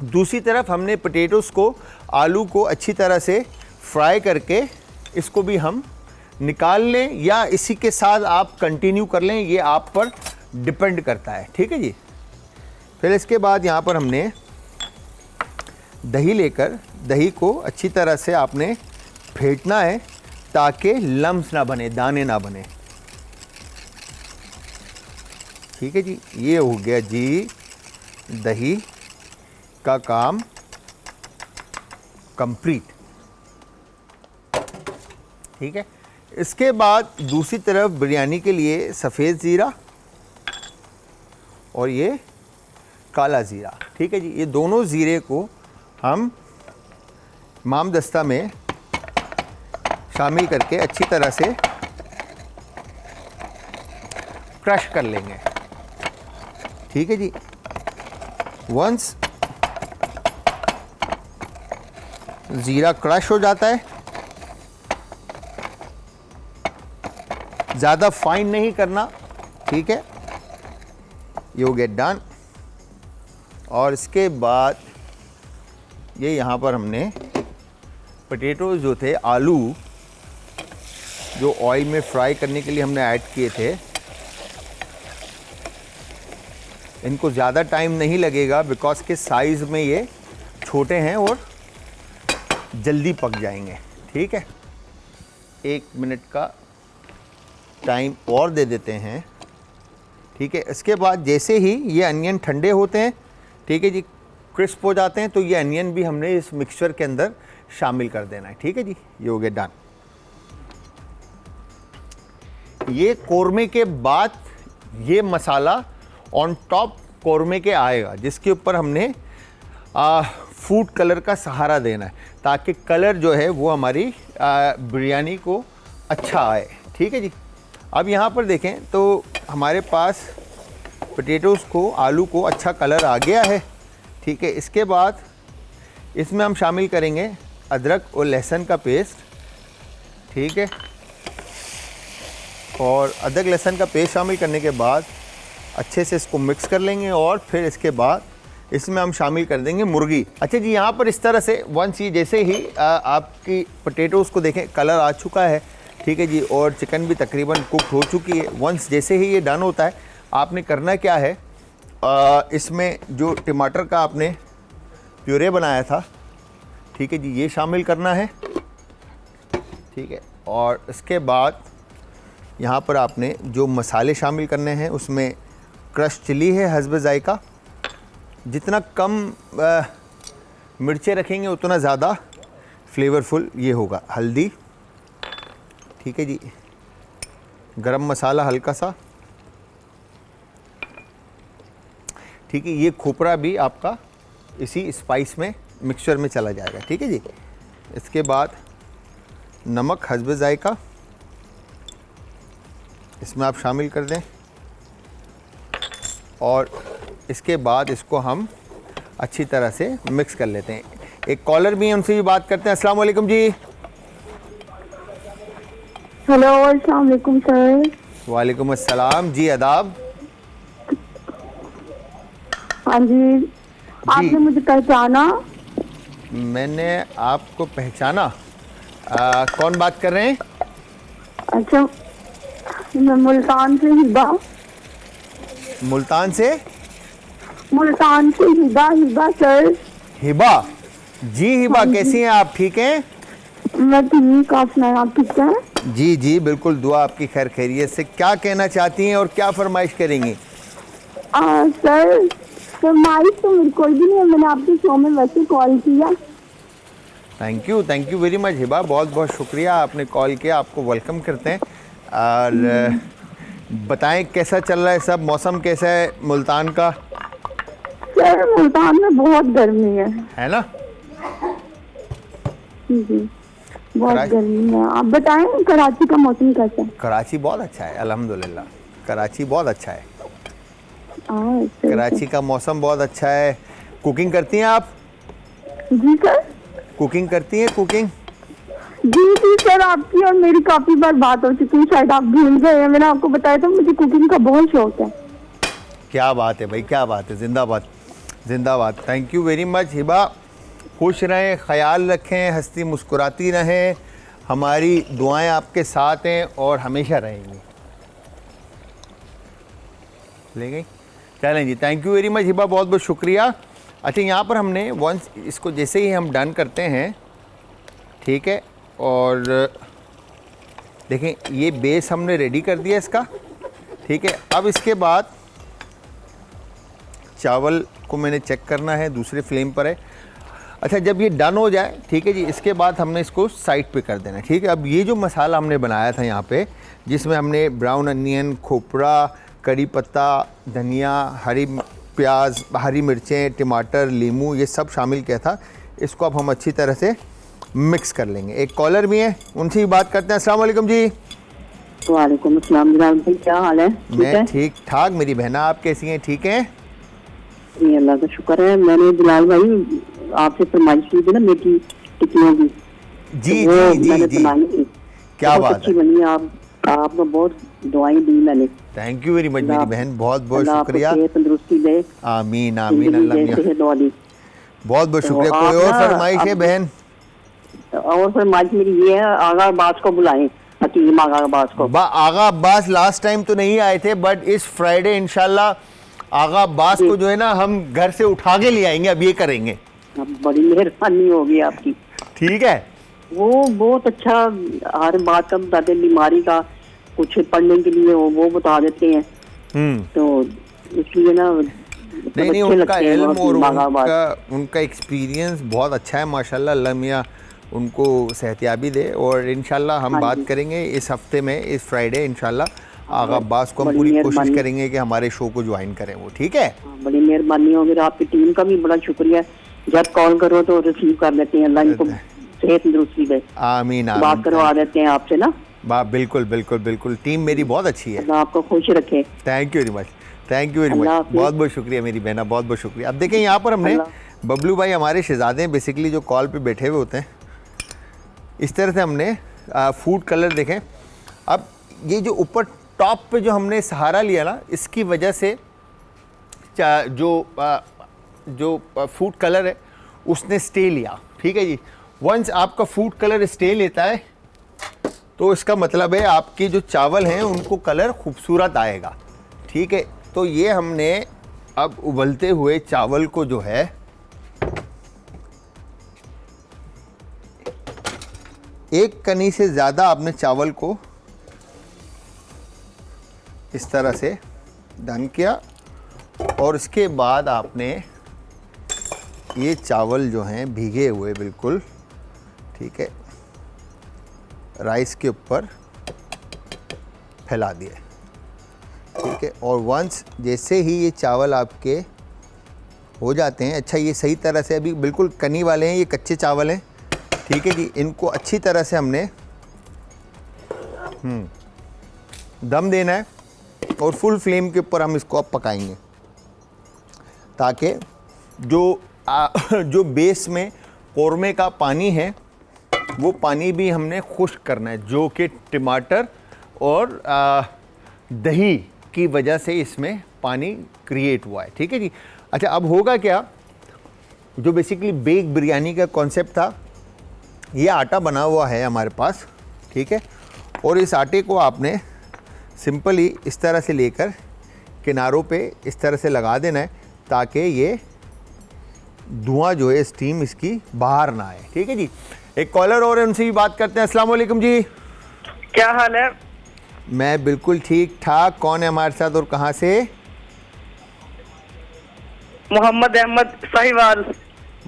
दूसरी तरफ हमने पोटैटोज़ को, आलू को अच्छी तरह से फ्राई करके इसको भी हम निकाल लें या इसी के साथ आप कंटिन्यू कर लें, ये आप पर डिपेंड करता है। ठीक है जी। फिर इसके बाद यहाँ पर हमने दही लेकर, दही को अच्छी तरह से आपने फेंटना है ताकि लम्स ना बने, दाने ना बने। ठीक है जी, ये हो गया जी दही का काम कंप्लीट। ठीक है, इसके बाद दूसरी तरफ बिरयानी के लिए सफ़ेद ज़ीरा और ये काला ज़ीरा, ठीक है जी, ये दोनों ज़ीरे को हम मामदस्ता में शामिल करके अच्छी तरह से क्रश कर लेंगे। ठीक है जी। वंस ज़ीरा क्रश हो जाता है, ज़्यादा फाइन नहीं करना, ठीक है, यू गेट डन। और इसके बाद ये यहाँ पर हमने पोटैटोज़ जो थे, आलू जो ऑयल में फ्राई करने के लिए हमने ऐड किए थे, इनको ज़्यादा टाइम नहीं लगेगा बिकॉज के साइज़ में ये छोटे हैं और जल्दी पक जाएंगे। ठीक है, 1 मिनट का टाइम और दे देते हैं। ठीक है, इसके बाद जैसे ही ये अनियन ठंडे होते हैं, ठीक है जी, क्रिस्प हो जाते हैं, तो ये अनियन भी हमने इस मिक्सचर के अंदर शामिल कर देना है। ठीक है जी, ये हो गया डन। ये कोरमे के बाद ये मसाला ऑन टॉप कोरमे के आएगा, जिसके ऊपर हमने फूड कलर का सहारा देना है ताकि कलर जो है वो हमारी बिरयानी को अच्छा आए। ठीक है जी। अब यहाँ पर देखें तो हमारे पास पोटैटोज़ को, आलू को अच्छा कलर आ गया है। ठीक है, इसके बाद इसमें हम शामिल करेंगे अदरक और लहसुन का पेस्ट। ठीक है, और अदरक लहसुन का पेस्ट शामिल करने के बाद अच्छे से इसको मिक्स कर लेंगे और फिर इसके बाद इसमें हम शामिल कर देंगे मुर्गी। अच्छा जी, यहाँ पर इस तरह से वंस ये जैसे ही आपकी पोटैटोज़ को देखें कलर आ चुका है, ठीक है जी, और चिकन भी तकरीबन कुक हो चुकी है। वंस जैसे ही ये डन होता है, आपने करना क्या है, इसमें जो टमाटर का आपने प्यूरे बनाया था, ठीक है जी, ये शामिल करना है। ठीक है, और इसके बाद यहाँ पर आपने जो मसाले शामिल करने हैं उसमें क्रश चिली है हस्ब जायका। जितना कम मिर्चें रखेंगे उतना ज़्यादा फ्लेवरफुल ये होगा। हल्दी, ठीक है जी, गरम मसाला हल्का सा, ठीक है, ये खोपरा भी आपका इसी स्पाइस में मिक्सचर में चला जाएगा। ठीक है जी, इसके बाद नमक हस्ब जायका इसमें आप शामिल कर दें और इसके बाद इसको हम अच्छी तरह से मिक्स कर लेते हैं। एक कॉलर भी है, उनसे भी बात करते हैं। अस्सलाम वालेकुम जी। हेलो, अस्सलाम वालेकुम सर। वालेकुम अस्सलाम जी, आदाब। हाँ जी, आपने मुझे पहचाना? मैंने आपको पहचाना? कौन बात कर रहे हैं? अच्छा, मैं मुल्तान से हिबा। मुल्तान से? मुल्तान से हिबा। हिबा सर। हिबा जी, हिबा कैसी हैं आप? ठीक हैं? मैं ठीक, आप सुनाएं, आप ठीक हैं? जी जी बिल्कुल, दुआ आपकी खैर खैरियत से। क्या कहना चाहती हैं और क्या फरमाइश करेंगी? सर, फरमाइश तो मेरी कोई भी नहीं है, मैंने आपके शो में वैसे कॉल किया। Thank you very much Hiba, बहुत बहुत शुक्रिया आपने कॉल किया, आपको वेलकम करते हैं। और बताएं कैसा चल रहा है सब, मौसम कैसा है मुल्तान का? सर, मुल्तान में बहुत गर्मी है ना? जी, बहुत गर्मी है। आप बताएं कराची का मौसम कैसा है? कराची बहुत अच्छा है अल्हम्दुलिल्लाह, कराची बहुत अच्छा है। अच्छा, कराची का मौसम बहुत अच्छा है। कुकिंग करती हैं आप? जी सर। कुकिंग करती हैं? कुकिंग जी सर, आपकी और मेरी काफी बार बात हो चुकी है, शायद आप भूल गए हैं। मैंने आपको बताया था मुझे कुकिंग का बहुत शौक है। क्या बात है भाई, क्या बात है, जिंदाबाद जिंदाबाद। Thank you very much Hiba, खुश रहें, ख्याल रखें, हंसती मुस्कुराती रहें, हमारी दुआएं आपके साथ हैं और हमेशा रहेंगी। ले गई? चलें जी, thank you very much Hiba, बहुत बहुत शुक्रिया। अच्छा, यहाँ पर हमने वंस इसको जैसे ही हम डन करते हैं, ठीक है, और देखें ये बेस हमने रेडी कर दिया इसका। ठीक है, अब इसके बाद चावल को मैंने चेक करना है, दूसरे फ्लेम पर है। अच्छा, जब ये डन हो जाए, ठीक है जी, इसके बाद हमने इसको साइड पे कर देना है। ठीक है, अब ये जो मसाला हमने बनाया था यहाँ पे, जिसमें हमने ब्राउन अनियन, खोपरा, करी पत्ता, धनिया, हरी प्याज, हरी मिर्चें, टमाटर, लीमू, ये सब शामिल किया था, इसको अब हम अच्छी तरह से मिक्स कर लेंगे। एक कॉलर भी है, उनसे भी बात करते हैं। अस्सलाम वालेकुम जी। वालेकुम अस्सलाम जनाब भाई, क्या हाल है? मैं ठीक ठाक, मेरी बहना आप कैसी हैं? ठीक हैं? जी अल्लाह का शुक्र है। मैंने बिलाल भाई आपसे फरमाइश की थी ना मेरी टिक्कियों की। जी तो जी जी जी, क्या बात अच्छी है, बनी। आपको बहुत दुआएं दी मैंने। थैंक यू वेरी मच मेरी बहन, बहुत बहुत शुक्रिया। तंदुरुस्ती दे, आमीन आमीन, अल्लाह मियां, दुआ दी। बहुत बहुत शुक्रिया। कोई और फरमाइश है बहन? और फरमाइश मेरी ये है, आगा अब्बास को बुलाएं, हकीम आगा अब्बास को। आगा अब्बास लास्ट टाइम तो नहीं आए थे, बट इस फ्राइडे इंशाल्लाह आगा अब्बास को जो है ना हम घर से उठा के ले आएंगे। अब ये करेंगे। बड़ी मेहरबानी होगी आपकी। ठीक है, वो बहुत अच्छा हर बात का बताते, बीमारी का कुछ पढ़ने के लिए वो बता देते हैं। तो इसलिए ना नहीं, उनका इल्म और उनका एक्सपीरियंस बहुत अच्छा है माशाल्लाह। अल्लाह मियां उनको सेहतयाबी दे, और इंशाल्लाह हम बात करेंगे इस हफ्ते में, इस फ्राइडे इंशाल्लाह आगा अब्बास को हम पूरी कोशिश करेंगे कि हमारे शो को ज्वाइन करें वो। ठीक है, बड़ी मेहरबानी होगी। आपकी टीम का भी बड़ा शुक्रिया, जब कॉल करो तो रिसीव कर लेते हैं। अल्लाह इनको सेहत तंदुरुस्ती दे। आमीन आमीन, बात करवा देते हैं आपसे ना। बिल्कुल बिल्कुल बिल्कुल, टीम मेरी बहुत अच्छी है। अल्लाह आपको खुश रखे। Thank you very much. Thank you very Allah much, हाफिज़। बहुत बहुत शुक्रिया मेरी बहना, बहुत बहुत शुक्रिया। अब देखें यहाँ पर हमने बबलू भाई हमारे शहजादे हैं बेसिकली, जो कॉल पे बैठे हुए होते हैं। इस तरह से हमने फूड कलर देखें। अब ये जो ऊपर टॉप पे जो हमने सहारा लिया ना, इसकी वजह से जो फूड कलर है उसने स्टे लिया। ठीक है जी, वंस आपका फूड कलर स्टे लेता है तो इसका मतलब है आपके जो चावल हैं उनको कलर खूबसूरत आएगा। ठीक है, तो ये हमने अब उबलते हुए चावल को जो है एक कनी से ज़्यादा आपने चावल को इस तरह से डन किया और इसके बाद आपने ये चावल जो हैं भीगे हुए बिल्कुल, ठीक है, राइस के ऊपर फैला दिए। ठीक है, और वंस जैसे ही ये चावल आपके हो जाते हैं, अच्छा ये सही तरह से अभी बिल्कुल कनी वाले हैं, ये कच्चे चावल हैं। ठीक है जी, इनको अच्छी तरह से हमने दम देना है और फुल फ्लेम के ऊपर हम इसको अब पकाएंगे ताकि जो बेस में कौरमे का पानी है वो पानी भी हमने खुश्क करना है, जो कि टमाटर और दही की वजह से इसमें पानी क्रिएट हुआ है। ठीक है जी, अच्छा अब होगा क्या, जो बेसिकली बेक बिरयानी का कॉन्सेप्ट था, ये आटा बना हुआ है हमारे पास। ठीक है, और इस आटे को आपने सिंपली इस तरह से लेकर किनारों पे इस तरह से लगा देना है ताकि ये धुआं जो है, स्टीम इसकी बाहर ना आए। ठीक है जी, एक कॉलर और है, उनसे भी बात करते हैं। अस्सलाम वालेकुम जी। क्या हाल है? मैं बिल्कुल ठीक ठाक। कौन है हमारे साथ और कहाँ से? मोहम्मद अहमद साहिवाल।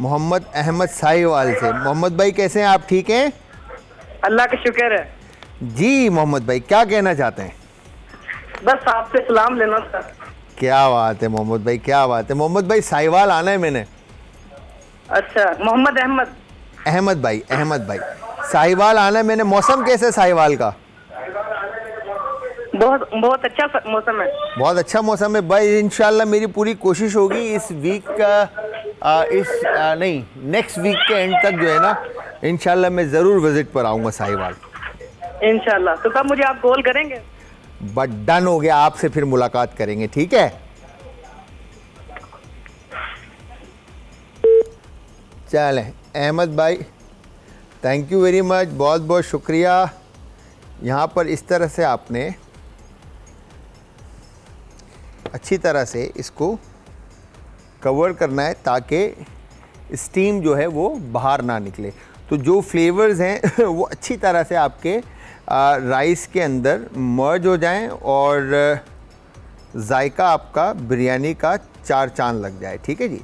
मोहम्मद अहमद साहिवाल से। मोहम्मद भाई कैसे हैं आप? ठीक हैं? अल्लाह का शुक्र है जी। मोहम्मद भाई क्या कहना चाहते हैं? बस आपसे सलाम लेना था। क्या बात है मोहम्मद भाई, क्या बात है। मोहम्मद भाई साहिवाल आना है मैंने। अच्छा, मोहम्मद अहमद। अहमद भाई साहिवाल आना है मैंने। मौसम कैसा है साहिवाल का? बहुत अच्छा मौसम है। बहुत अच्छा मौसम है भाई। इंशाल्लाह मेरी पूरी कोशिश होगी इस वीक का नेक्स्ट वीक के एंड तक जो है ना, इंशाल्लाह मैं ज़रूर विजिट पर आऊँगा साहिवाल। इंशाल्लाह। तो कब मुझे आप कॉल करेंगे? बट डन हो गया, आपसे फिर मुलाकात करेंगे। ठीक है, चलें अहमद भाई, थैंक यू वेरी मच, बहुत बहुत शुक्रिया। यहाँ पर इस तरह से आपने अच्छी तरह से इसको कवर करना है ताकि स्टीम जो है वो बाहर ना निकले। तो जो फ्लेवर्स हैं वो अच्छी तरह से आपके राइस के अंदर मर्ज हो जाएं और जायका आपका बिरयानी का चार चांद लग जाए। ठीक है जी,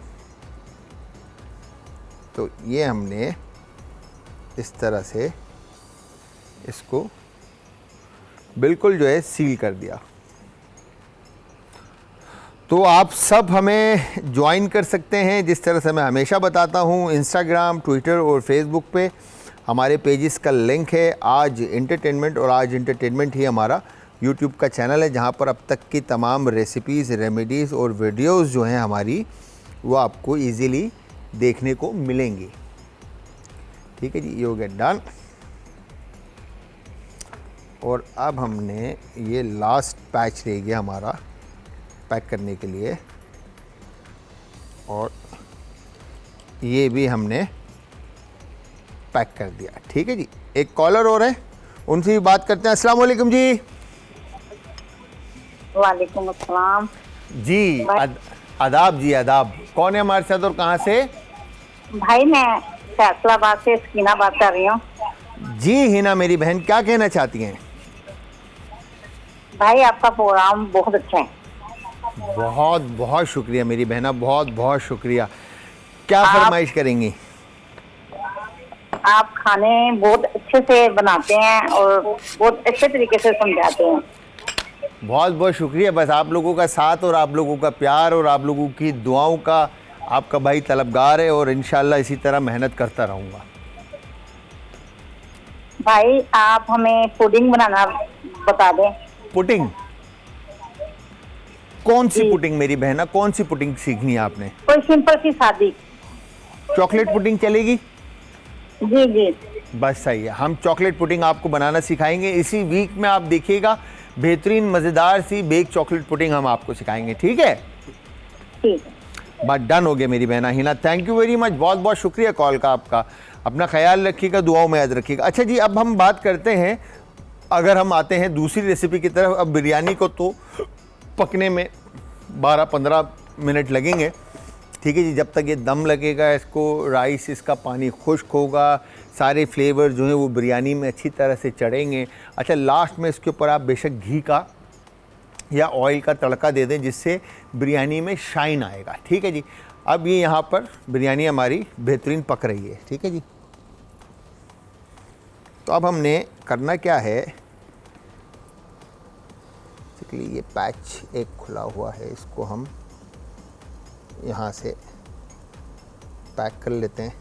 तो ये हमने इस तरह से इसको बिल्कुल जो है सील कर दिया। तो आप सब हमें ज्वाइन कर सकते हैं, जिस तरह से मैं हमेशा बताता हूँ, इंस्टाग्राम, ट्विटर और फेसबुक पे हमारे पेजेस का लिंक है। आज एंटरटेनमेंट और आज एंटरटेनमेंट ही हमारा यूट्यूब का चैनल है, जहाँ पर अब तक की तमाम रेसिपीज़, रेमेडीज़ और वीडियोस जो हैं हमारी, वो आपको इजीली देखने को मिलेंगी। ठीक है जी, ये हो गया डन। और अब हमने ये लास्ट पैच रह गया हमारा पैक करने के लिए, और ये भी हमने पैक कर दिया। ठीक है जी, एक कॉलर और है, उनसे भी बात करते हैं। अस्सलाम वालेकुम जी। वालेकुम अस्सलाम जी आदाब जी, आदाब। कौन है हमारे साथ और कहाँ से? भाई। मैं फैसलाबाद से स्कीना बात कर रही हूँ। जी हिना मेरी बहन, क्या कहना चाहती हैं? भाई आपका प्रोग्राम बहुत अच्छा है। बहुत बहुत शुक्रिया मेरी बहना, बहुत बहुत शुक्रिया। क्या फरमाइश करेंगी? आप खाने बहुत अच्छे से बनाते हैं और बहुत अच्छे तरीके से समझाते हैं। बहुत बहुत शुक्रिया। बस आप लोगों का साथ और आप लोगों का प्यार और आप लोगों की दुआओं का आपका भाई तलबगार है, और इंशाल्लाह इसी तरह मेहनत करता रहूँगा। भाई आप हमें पुडिंग बनाना बता दें। पुडिंग? कौन सी पुडिंग मेरी बहना, कौन सी पुडिंग सीखनी है आपने? कोई सिंपल सी सादी। चॉकलेट पुडिंग चलेगी? जी जी। बस सही है, हम चॉकलेट पुडिंग आपको बनाना सिखाएंगे इसी वीक में। आप देखिएगा बेहतरीन मज़ेदार सी बेक चॉकलेट पुडिंग हम आपको सिखाएंगे, ठीक है? ठीक है, बात डन हो गया मेरी बहना Hina. Thank you very much, बहुत बहुत शुक्रिया कॉल का आपका। अपना ख्याल रखिएगा, दुआओं में याद रखिएगा। अच्छा जी, अब हम बात करते हैं, अगर हम आते हैं दूसरी रेसिपी की तरफ। अब बिरयानी को तो पकने में 12-15 मिनट लगेंगे, ठीक है जी। जब तक ये दम लगेगा, इसको राइस, इसका पानी खुश्क होगा, सारे फ्लेवर जो हैं वो बिरयानी में अच्छी तरह से चढ़ेंगे। अच्छा, लास्ट में इसके ऊपर आप बेशक घी का या ऑयल का तड़का दे दें, जिससे बिरयानी में शाइन आएगा, ठीक है जी। अब ये यहाँ पर बिरयानी हमारी बेहतरीन पक रही है, ठीक है जी। तो अब हमने करना क्या है, बेसिकली ये पैच एक खुला हुआ है, इसको हम यहाँ से पैक कर लेते हैं।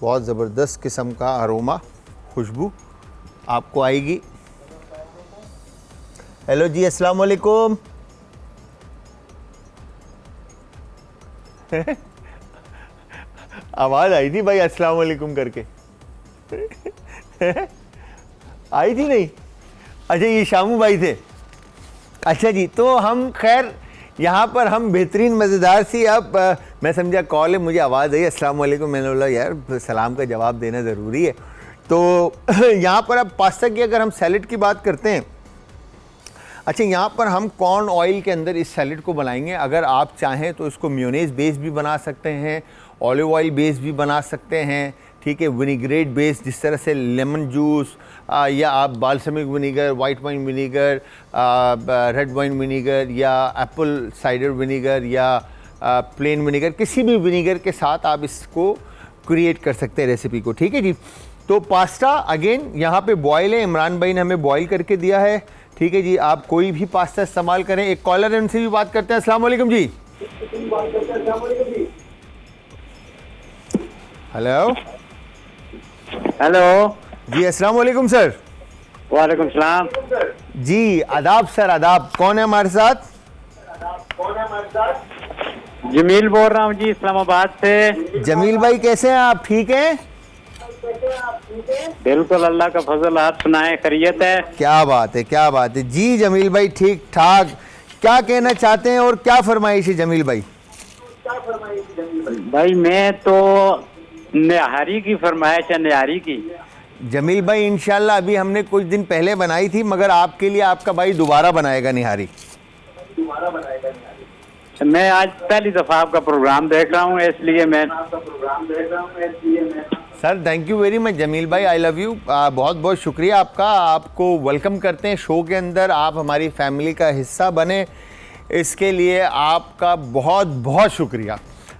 बहुत ज़बरदस्त किस्म का अरोमा, खुशबू आपको आएगी। हेलो जी, अस्सलाम वालेकुम। आवाज़ आई थी भाई अस्सलाम वालेकुम करके? आई थी नहीं? अच्छा, ये शामू भाई थे। अच्छा जी, तो हम खैर यहाँ पर हम बेहतरीन मज़ेदार सी, अब मैं समझा कॉल है, मुझे आवाज़ आई अस्सलाम वालेकुम, मैंने बोला यार सलाम का जवाब देना ज़रूरी है। तो यहाँ पर अब पास्ता की अगर हम सैलेड की बात करते हैं, अच्छा यहाँ पर हम कॉर्न ऑयल के अंदर इस सैलेड को बनाएंगे। अगर आप चाहें तो इसको मेयोनेज़ बेस भी बना सकते हैं, ऑलिव ऑयल बेस भी बना सकते हैं, ठीक है, विनीग्रेट बेस, जिस तरह से लेमन जूस या आप balsamic vinegar, white wine vinegar, red wine vinegar या एप्पल साइडर विनीगर या प्लेन विनीगर, किसी भी विनीगर के साथ आप इसको क्रिएट कर सकते हैं रेसिपी को, ठीक है जी। तो पास्ता अगेन यहाँ पे बॉयल है, इमरान भाई ने हमें बॉयल करके दिया है, ठीक है जी। आप कोई भी पास्ता इस्तेमाल करें। एक कॉलर है, उनसे भी बात करते हैं। अस्सलाम वालेकुम जी। हेलो हेलो जी, अस्सलाम वालेकुम सर। वालेकुम सलाम जी, आदाब सर, आदाब। कौन है हमारे साथ? जमील बोल रहा हूँ जी, इस्लामाबाद से। जमील भाई कैसे हैं आप, ठीक हैं? बिल्कुल, अल्लाह का फजल। आप सुनाएं, खैरियत है? क्या बात है, क्या बात है जी। जमील भाई ठीक ठाक। क्या कहना चाहते हैं और क्या फरमाइश है जमील भाई? भाई मैं तो निहारी की फरमाइश है, निहारी की। जमील भाई इंशाल्लाह अभी हमने कुछ दिन पहले बनाई थी, मगर आपके लिए आपका भाई दोबारा बनाएगा निहारी। मैं आज पहली दफा आपका प्रोग्राम देख रहा हूँ, इसलिए मैं sir thank you very much Jameel भाई, आई लव यू। बहुत बहुत शुक्रिया आपका। आपको वेलकम करते हैं शो के अंदर, आप हमारी फैमिली का हिस्सा बने, इसके लिए आपका बहुत बहुत शुक्रिया।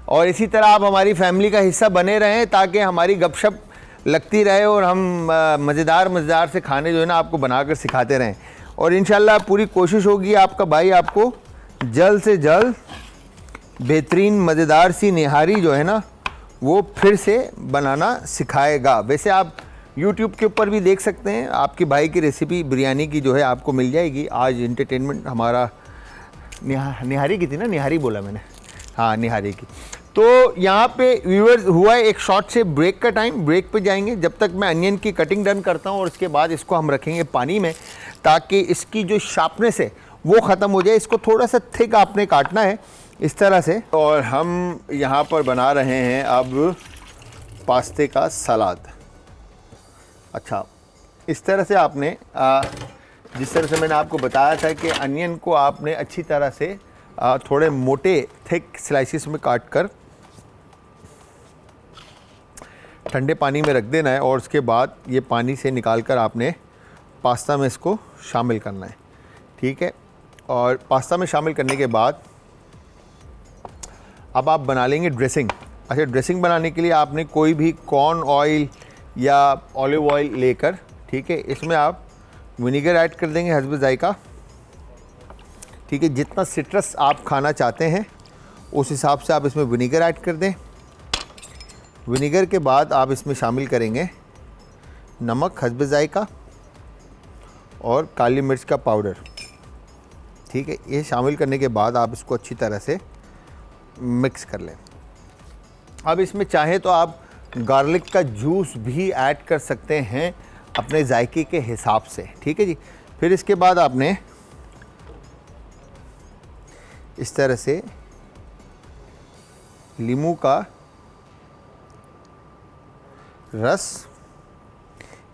और इसी तरह आप हमारी फैमिली का हिस्सा बने रहें ताकि हमारी गपशप लगती रहे और हम मज़ेदार से खाने जो है ना आपको बनाकर सिखाते रहें। और इंशाल्लाह पूरी कोशिश होगी आपका भाई आपको जल्द से जल्द बेहतरीन मज़ेदार सी निहारी जो है ना वो फिर से बनाना सिखाएगा। वैसे आप YouTube के ऊपर भी देख सकते हैं, आपके भाई की रेसिपी बिरयानी की जो है आपको मिल जाएगी। आज इंटरटेनमेंट हमारा निहारी की थी ना, निहारी बोला मैंने, हाँ निहारी की। तो यहाँ पे व्यूअर्स हुआ है एक शॉर्ट से ब्रेक का टाइम, ब्रेक पे जाएंगे। जब तक मैं अनियन की कटिंग डन करता हूँ और उसके बाद इसको हम रखेंगे पानी में ताकि इसकी जो शार्पनेस है वो ख़त्म हो जाए। इसको थोड़ा सा थिक आपने काटना है इस तरह से। और हम यहाँ पर बना रहे हैं अब पास्ते का सलाद। अच्छा, इस तरह से आपने जिस तरह से मैंने आपको बताया था कि अनियन को आपने अच्छी तरह से थोड़े मोटे थिक स्लाइसिस में काट कर ठंडे पानी में रख देना है और उसके बाद ये पानी से निकाल कर आपने पास्ता में इसको शामिल करना है, ठीक है। और पास्ता में शामिल करने के बाद अब आप बना लेंगे ड्रेसिंग। अच्छा, ड्रेसिंग बनाने के लिए आपने कोई भी कॉर्न ऑयल या ऑलिव ऑयल लेकर, ठीक है, इसमें आप विनीगर ऐड कर देंगे हस्ब जायका, ठीक है। जितना सिट्रस आप खाना चाहते हैं उस हिसाब से आप इसमें विनीगर ऐड कर दें। विनीगर के बाद आप इसमें शामिल करेंगे नमक हस्ब जायका और काली मिर्च का पाउडर, ठीक है, ये शामिल करने के बाद आप इसको अच्छी तरह से मिक्स कर लें। अब इसमें चाहे तो आप गार्लिक का जूस भी ऐड कर सकते हैं अपने जायके के हिसाब से, ठीक है जी। फिर इसके बाद आपने इस तरह से नींबू का रस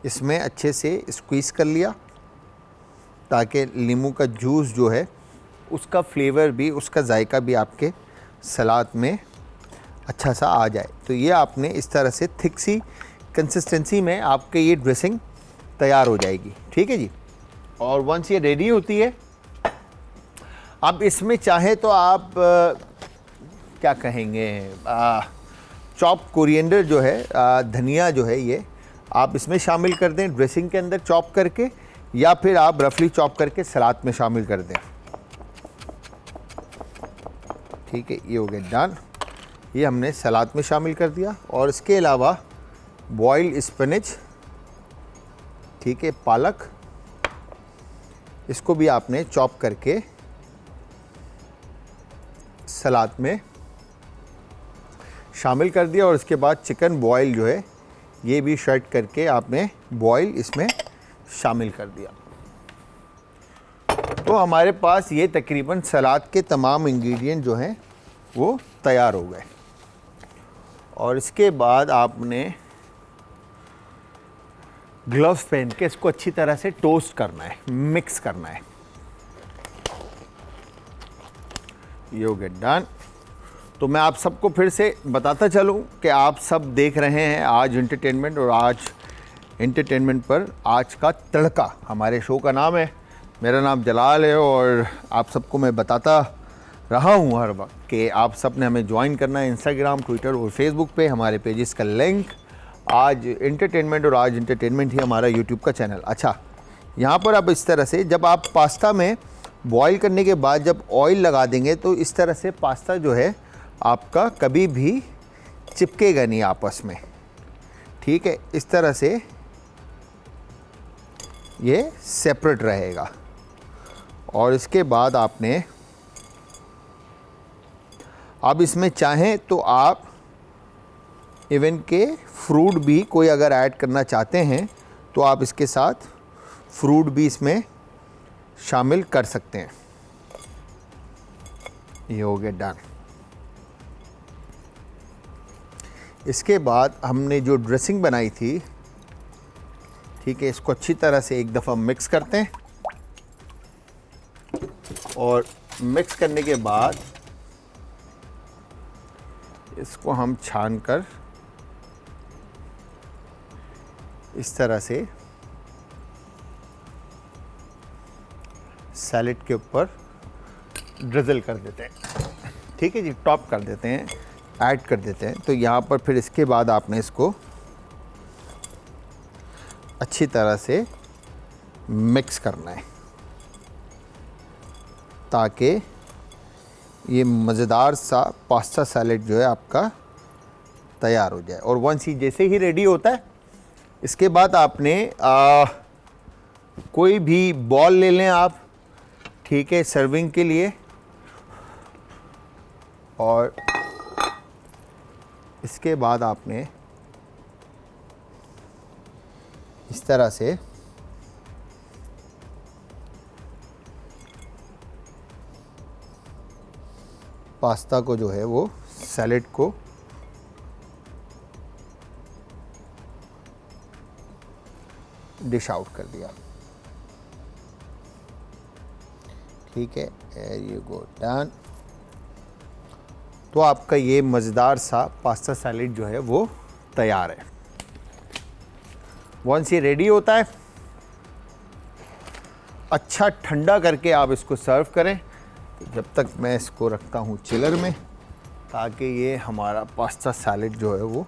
इसमें अच्छे से स्क्वीज़ कर लिया ताकि नींबू का जूस जो है उसका फ्लेवर भी, उसका जायका भी आपके सलाद में अच्छा सा आ जाए। तो ये आपने इस तरह से थिक सी कंसिस्टेंसी में आपके ये ड्रेसिंग तैयार हो जाएगी, ठीक है जी। और वंस ये रेडी होती है, अब इसमें चाहे तो आप क्या कहेंगे, चॉप कोरिएंडर जो है, धनिया जो है, ये आप इसमें शामिल कर दें ड्रेसिंग के अंदर चॉप करके, या फिर आप रफली चॉप करके सलाद में शामिल कर दें, ठीक है। ये हो गया डन, ये हमने सलाद में शामिल कर दिया। और इसके अलावा बॉइल्ड स्पिनच, ठीक है, पालक, इसको भी आपने चॉप करके सलाद में शामिल कर दिया। और इसके बाद चिकन बॉयल जो है ये भी शर्ट करके आपने बॉयल इसमें शामिल कर दिया। तो हमारे पास ये तकरीबन सलाद के तमाम इंग्रेडिएंट जो हैं वो तैयार हो गए। और इसके बाद आपने ग्लव्स पहन के इसको अच्छी तरह से टोस्ट करना है, मिक्स करना है। ये हो गया डन। तो मैं आप सबको फिर से बताता चलूं कि आप सब देख रहे हैं आज एंटरटेनमेंट, और आज एंटरटेनमेंट पर आज का तड़का हमारे शो का नाम है। मेरा नाम जलाल है और आप सबको मैं बताता रहा हूं हर वक्त कि आप सब ने हमें ज्वाइन करना है इंस्टाग्राम, ट्विटर और फेसबुक पे। हमारे पेजेस का लिंक आज एंटरटेनमेंट, और आज एंटरटेनमेंट ही हमारा यूट्यूब का चैनल। अच्छा, यहाँ पर अब इस तरह से जब आप पास्ता में बॉईल करने के बाद जब ऑयल लगा देंगे तो इस तरह से पास्ता जो है आपका कभी भी चिपकेगा नहीं आपस में, ठीक है। इस तरह से ये सेपरेट रहेगा। और इसके बाद आपने अब इसमें चाहें तो आप इवन के फ्रूट भी कोई अगर ऐड करना चाहते हैं तो आप इसके साथ फ्रूट भी इसमें शामिल कर सकते हैं। ये हो गया डन। इसके बाद हमने जो ड्रेसिंग बनाई थी, ठीक है, इसको अच्छी तरह से एक दफ़ा मिक्स करते हैं। और मिक्स करने के बाद इसको हम छान कर इस तरह से सैलेड के ऊपर ड्रिजल कर देते हैं, ठीक है जी, टॉप कर देते हैं, ऐड कर देते हैं। तो यहाँ पर फिर इसके बाद आपने इसको अच्छी तरह से मिक्स करना है ताकि ये मज़ेदार सा पास्ता सैलेड जो है आपका तैयार हो जाए। और वंस ही जैसे ही रेडी होता है, इसके बाद आपने कोई भी बॉल ले लें आप, ठीक है, सर्विंग के लिए। और इसके बाद आपने इस तरह से पास्ता को जो है वो सैलेड को डिश आउट कर दिया, ठीक है। You go done. तो आपका ये मज़ेदार सा पास्ता सैलेड जो है वो तैयार है। वंस ये रेडी होता है, अच्छा ठंडा करके आप इसको सर्व करें। जब तक मैं इसको रखता हूँ चिलर में ताकि ये हमारा पास्ता सैलेड जो है वो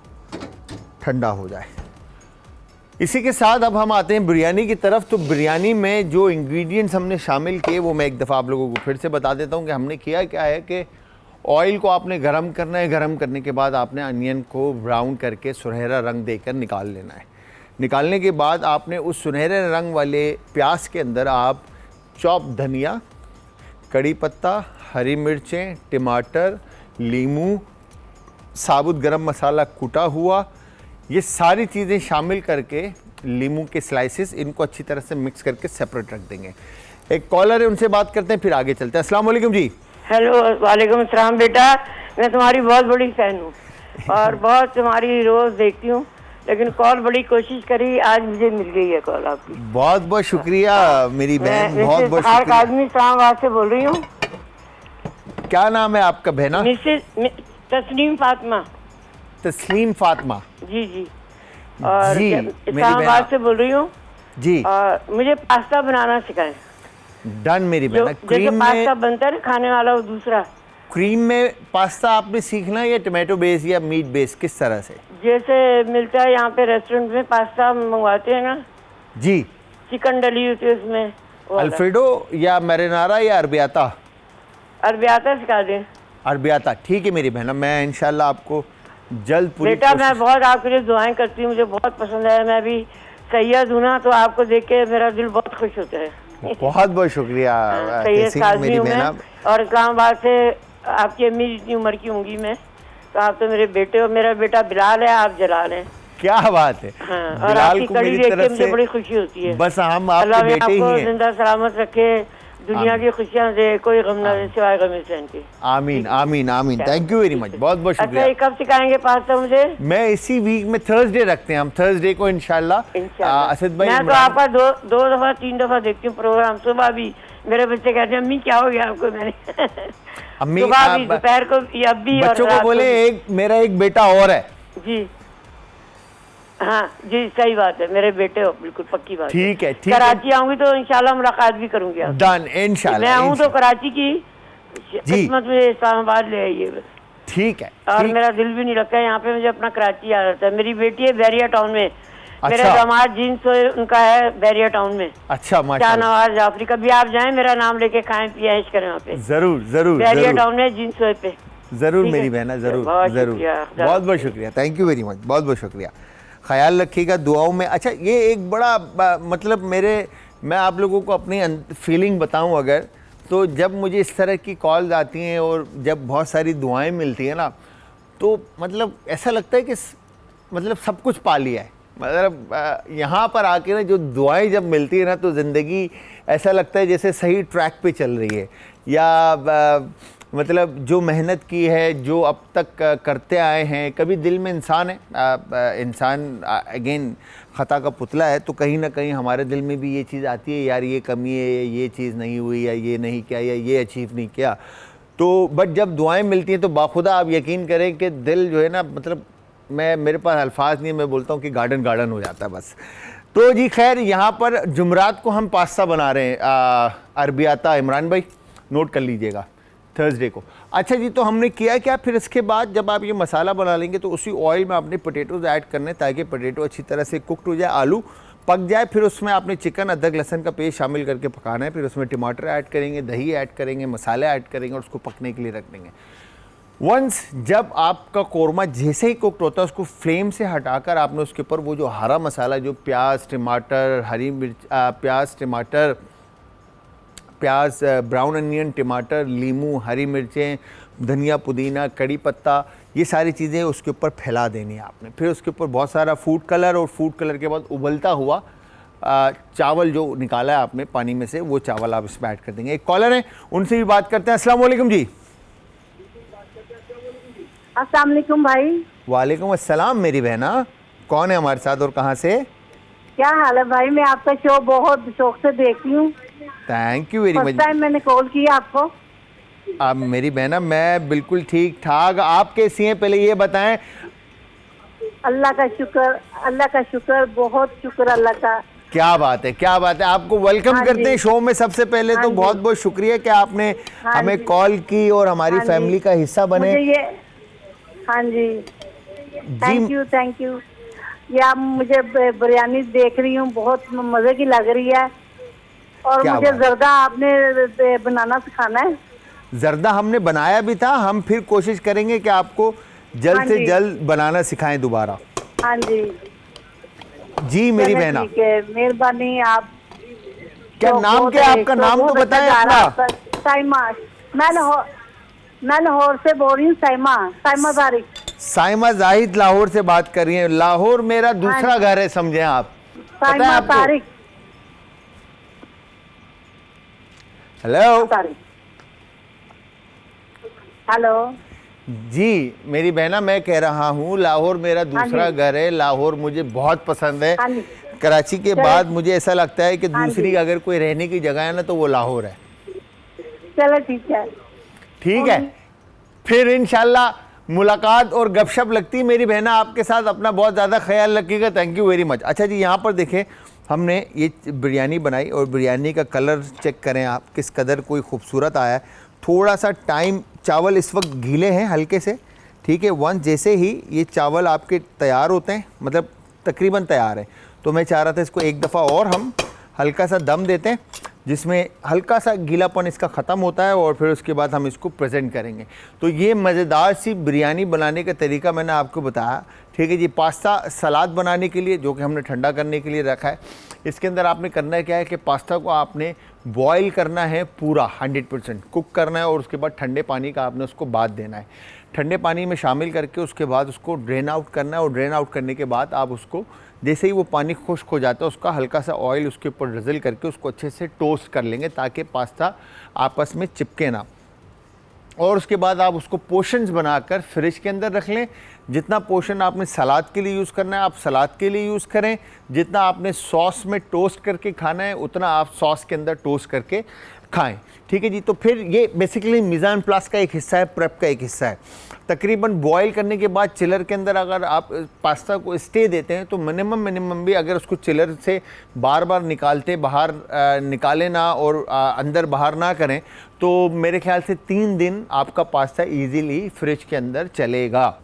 ठंडा हो जाए। इसी के साथ अब हम आते हैं बिरयानी की तरफ। तो बिरयानी में जो इंग्रेडिएंट्स हमने शामिल किए वो मैं एक दफ़ा आप लोगों को फिर से बता देता हूँ कि हमने किया क्या है कि ऑयल को आपने गरम करना है। गरम करने के बाद आपने अनियन को ब्राउन करके सुनहरा रंग देकर निकाल लेना है। निकालने के बाद आपने उस सुनहरे रंग वाले प्याज के अंदर आप चॉप धनिया, कड़ी पत्ता, हरी मिर्चें, टमाटर, लीमू, साबुत गरम मसाला कूटा हुआ, ये सारी चीज़ें शामिल करके लीमू के स्लाइसेस, इनको अच्छी तरह से मिक्स करके सेपरेट रख देंगे। एक कॉलर है, उनसे बात करते हैं, फिर आगे चलते हैं। अस्सलाम वालेकुम जी। हेलो, वालेकुम अस्सलाम बेटा। मैं तुम्हारी बहुत बड़ी फैन हूँ और बहुत तुम्हारी रोज देखती हूँ, लेकिन कॉल बड़ी कोशिश करी, आज मुझे मिल गई है कॉल आपकी। बहुत बहुत शुक्रिया मेरी बहन, बहुत बहुत मैं शुक्रिया। आदमी इस्लामाबाद से बोल रही हूँ। क्या नाम है आपका बहना? मिसेस तस्लीम फातिमा। तस्लीम फातिमा जी जी। और जी, इस्लामाबाद से बोल रही हूँ जी। और मुझे पास्ता बनाना सिखाएं। डन मेरी जो बहना। जैसे क्रीम पास्ता में, बनता है ना खाने वाला, वो दूसरा। क्रीम में पास्ता आपने सीखना है या टमाटो बेस या मीट बेस, किस तरह से? जैसे मिलता है यहाँ पे रेस्टोरेंट में, पास्ता मंगवाते हैं ना जी। चिकन डली होती है उसमें, वो वाला। अल्फ्रेडो या मैरिनारा या अरबियाता? अरबियाता सिखा दें। अरबियाता, ठीक है मेरी बहना, मैं इंशाल्लाह आपको जल्द पूरी बेटा मैं कोशिश- बहुत आपके लिए दुआएं करती हूँ, मुझे बहुत पसंद है। मैं भी सैयद हूँ ना, तो आपको देख के मेरा दिल बहुत खुश होता है। बहुत बहुत शुक्रिया सैयद तहसीन काज़मी मेरी हूँ मैं, बहना। और इस्लामाबाद से आपकी अम्मी जितनी उम्र की होंगी मैं, तो आप तो मेरे बेटे हो। मेरा बेटा बिलाल है, आप जलाल हैं। क्या बात है। हाँ, और बिलाल आपकी को कड़ी मेरी देख के तरफ मुझे से बड़ी खुशी होती है। बस हम अल्लाह आपके में बेटे ही आपको हैं। जिंदा सलामत रखे, दुनिया की खुशियाँ दे, कोई गम ना दे सिवाय गम हुसैन के। आमीन आमीन आमीन। थैंक यू वेरी मच, बहुत बहुत अच्छा, शुक्रिया। ये कब सिखाएंगे पास्ता मुझे? मैं इसी वीक में थर्सडे रखते हैं हम, थर्सडे को इंशाल्लाह। असद भाई, मैं तो इमरान- आपका दो दफा 3 दफा देखती हूँ प्रोग्राम। सुबह भी मेरे बच्चे कहते हैं अम्मी क्या हो गया आपको। मैंने अम्मी सुबह भी, दोपहर को भी, अब भी, और बच्चों को रात बोले भी। एक मेरा एक बेटा और है। जी हाँ जी, सही बात है, मेरे बेटे हो, बिल्कुल पक्की बात है। ठीक है, ठीक है। कराची आऊंगी तो इंशाल्लाह मुलाकात भी करूंगी आपसे। डन इंशाल्लाह। मैं हूँ तो कराची की, जी। किस्मत में इस्लामाबाद ले आइए बस। ठीक है, और ठीक। मेरा दिल भी नहीं लगता है यहाँ पे, मुझे अपना कराची आ जाता है। मेरी बेटी है बैरिया टाउन में, मेरे अच्छा। दामाद जींस उनका है बैरिया टाउन में। अच्छा माशाल्लाह, शाहनवाज जाफरी। कभी आप जाएं, मेरा नाम लेके खाएं पिए ऐश करें वहाँ पे। जरूर जरूर बैरिया जरूर टाउन में जींस पे। जरूर ठीक है। मेरी बहना, जरूर बहुत जरूर। शुक्रिया। बहुत बहुत शुक्रिया, थैंक यू वेरी मच, बहुत बहुत शुक्रिया। ख्याल रखिएगा दुआओं में। अच्छा, ये एक बड़ा मतलब मैं आप लोगों को अपनी फीलिंग बताऊं अगर, तो जब मुझे इस तरह की कॉल्स आती हैं और जब बहुत सारी दुआएं मिलती हैं ना, तो मतलब ऐसा लगता है कि मतलब सब कुछ पा लिया है। मतलब यहाँ पर आके ना जो दुआएं जब मिलती है ना, तो ज़िंदगी ऐसा लगता है जैसे सही ट्रैक पे चल रही है। या मतलब जो मेहनत की है, जो अब तक करते आए हैं, कभी दिल में इंसान है, इंसान अगेन ख़ता का पुतला है, तो कहीं ना कहीं हमारे दिल में भी ये चीज़ आती है, यार ये कमी है, ये चीज़ नहीं हुई, या ये नहीं किया, या ये अचीव नहीं किया। तो बट जब दुआएं मिलती हैं तो बाखुदा आप यकीन करें कि दिल जो है ना, मतलब मेरे पास अल्फाज नहीं है, मैं बोलता हूँ कि गार्डन गार्डन हो जाता है बस। तो जी खैर, यहाँ पर जुमरात को हम पास्ता बना रहे हैं, अरबियाता। इमरान भाई नोट कर लीजिएगा, थर्सडे को। अच्छा जी, तो हमने किया क्या, फिर इसके बाद जब आप ये मसाला बना लेंगे तो उसी ऑयल में आपने पोटैटोज़ ऐड करने, ताकि पोटैटो अच्छी तरह से कुकड हो जाए, आलू पक जाए। फिर उसमें आपने चिकन, अदरक, लहसुन का पेस्ट शामिल करके पकाना है। फिर उसमें टमाटर ऐड करेंगे, दही ऐड करेंगे, मसाले ऐड करेंगे और उसको पकने के लिए रख देंगे। वंस जब आपका कौरमा जैसे ही कुकड होता है, उसको फ्लेम से हटाकर आपने उसके ऊपर वो जो हरा मसाला, जो प्याज, टमाटर, हरी मिर्च, प्याज, ब्राउन अनियन, टमाटर, लीमू, हरी मिर्चें, धनिया, पुदीना, कड़ी पत्ता, ये सारी चीज़ें उसके ऊपर फैला देनी है आपने। फिर उसके ऊपर बहुत सारा फूड कलर, और फूड कलर के बाद उबलता हुआ चावल जो निकाला है आपने पानी में से, वो चावल आप इसमें ऐड कर देंगे। एक कॉलर है, उनसे भी बात करते हैं। अस्सलाम वालेकुम जी। अस्सलाम वालेकुम भाई। वालेकुम अस्सलाम मेरी बहना, कौन है हमारे साथ और कहाँ से? क्या हाल है भाई? मैं आपका शो बहुत शौक से देखती हूँ। Thank you very much. First time मैंने कॉल किया आपको। अब मेरी बहना, मैं बिल्कुल ठीक ठाक। आप कैसी हैं पहले ये बताएं? अल्लाह का शुक्र, बहुत शुक्र अल्लाह का। क्या बात है, क्या बात है। आपको वेलकम हाँ करते जी। हैं शो में। सबसे पहले हाँ तो जी। बहुत बहुत शुक्रिया कि आपने हाँ हमें जी। कॉल की और हमारी हाँ जी। फैमिली का हिस्सा बने। मुझे ये, हाँ जी, थैंक यू। ये आप मुझे बिरयानी देख रही हूँ, बहुत मजे की लग रही है। और क्या मुझे बात। जर्दा आपने बनाना सिखाना है। जर्दा हमने बनाया भी था, हम फिर कोशिश करेंगे कि आपको जल्द हाँ से जी। जल्द बनाना सिखाएं दोबारा। हाँ जी जी मेरी चलें, बहना। ठीक है, मेहरबानी। आप क्या नाम, क्या है आपका नाम तो बताएं अपना। साइमा, मैं लाहौर से बोल रही हूँ। साइमा तारिक। साइमा जाहिद लाहौर से बात कर रही हैं। लाहौर मेरा दूसरा घर है, समझे आप। पता है साइमा आपको? तारिक। हेलो हेलो जी, मेरी बहना, मैं कह रहा हूँ लाहौर मेरा दूसरा घर है। लाहौर मुझे बहुत पसंद है। हाँ जी। कराची के बाद मुझे ऐसा लगता है कि हाँ दूसरी जी। अगर कोई रहने की जगह है ना तो वो लाहौर है। चलो ठीक है। ठीक है, फिर इंशाल्लाह मुलाकात और गपशप लगती। मेरी बहना, आपके साथ अपना बहुत ज़्यादा ख्याल रखिएगा। Thank you very much. अच्छा जी, यहाँ पर देखें, हमने ये बिरयानी बनाई और बिरयानी का कलर चेक करें आप, किस कदर कोई खूबसूरत आया है। थोड़ा सा टाइम, चावल इस वक्त गीले हैं हल्के से, ठीक है। वंस जैसे ही ये चावल आपके तैयार होते हैं, मतलब तकरीबन तैयार है, तो मैं चाह रहा था इसको एक दफ़ा और हम हल्का सा दम देते हैं, जिसमें हल्का सा गीलापन इसका ख़त्म होता है, और फिर उसके बाद हम इसको प्रेजेंट करेंगे। तो ये मज़ेदार सी बिरयानी बनाने का तरीका मैंने आपको बताया, ठीक है जी। पास्ता सलाद बनाने के लिए, जो कि हमने ठंडा करने के लिए रखा है, इसके अंदर आपने करना क्या है कि पास्ता को आपने बॉईल करना है, पूरा 100% कुक करना है, और उसके बाद ठंडे पानी का आपने उसको बाद देना है। ठंडे पानी में शामिल करके उसके बाद उसको ड्रेन आउट करना है, और ड्रेन आउट करने के बाद आप उसको, जैसे ही वो पानी खुश्क हो जाता है, उसका हल्का सा ऑयल उसके ऊपर ड्रिज़ल करके उसको अच्छे से टोस्ट कर लेंगे, ताकि पास्ता आपस में चिपके ना। और उसके बाद आप उसको पोर्शंस बनाकर फ्रिज के अंदर रख लें। जितना पोर्शन आपने सलाद के लिए यूज़ करना है, आप सलाद के लिए यूज़ करें। जितना आपने सॉस में टोस्ट करके खाना है, उतना आप सॉस के अंदर टोस्ट करके खाएं, ठीक है जी। तो फिर ये बेसिकली मिज़ान प्लास का एक हिस्सा है, प्रेप का एक हिस्सा है। तकरीबन बॉईल करने के बाद चिलर के अंदर अगर आप पास्ता को स्टे देते हैं, तो मिनिमम भी अगर उसको चिलर से बार बार बाहर निकालें ना, और अंदर बाहर ना करें, तो मेरे ख्याल से 3 दिन आपका पास्ता इजीली फ्रिज के अंदर चलेगा।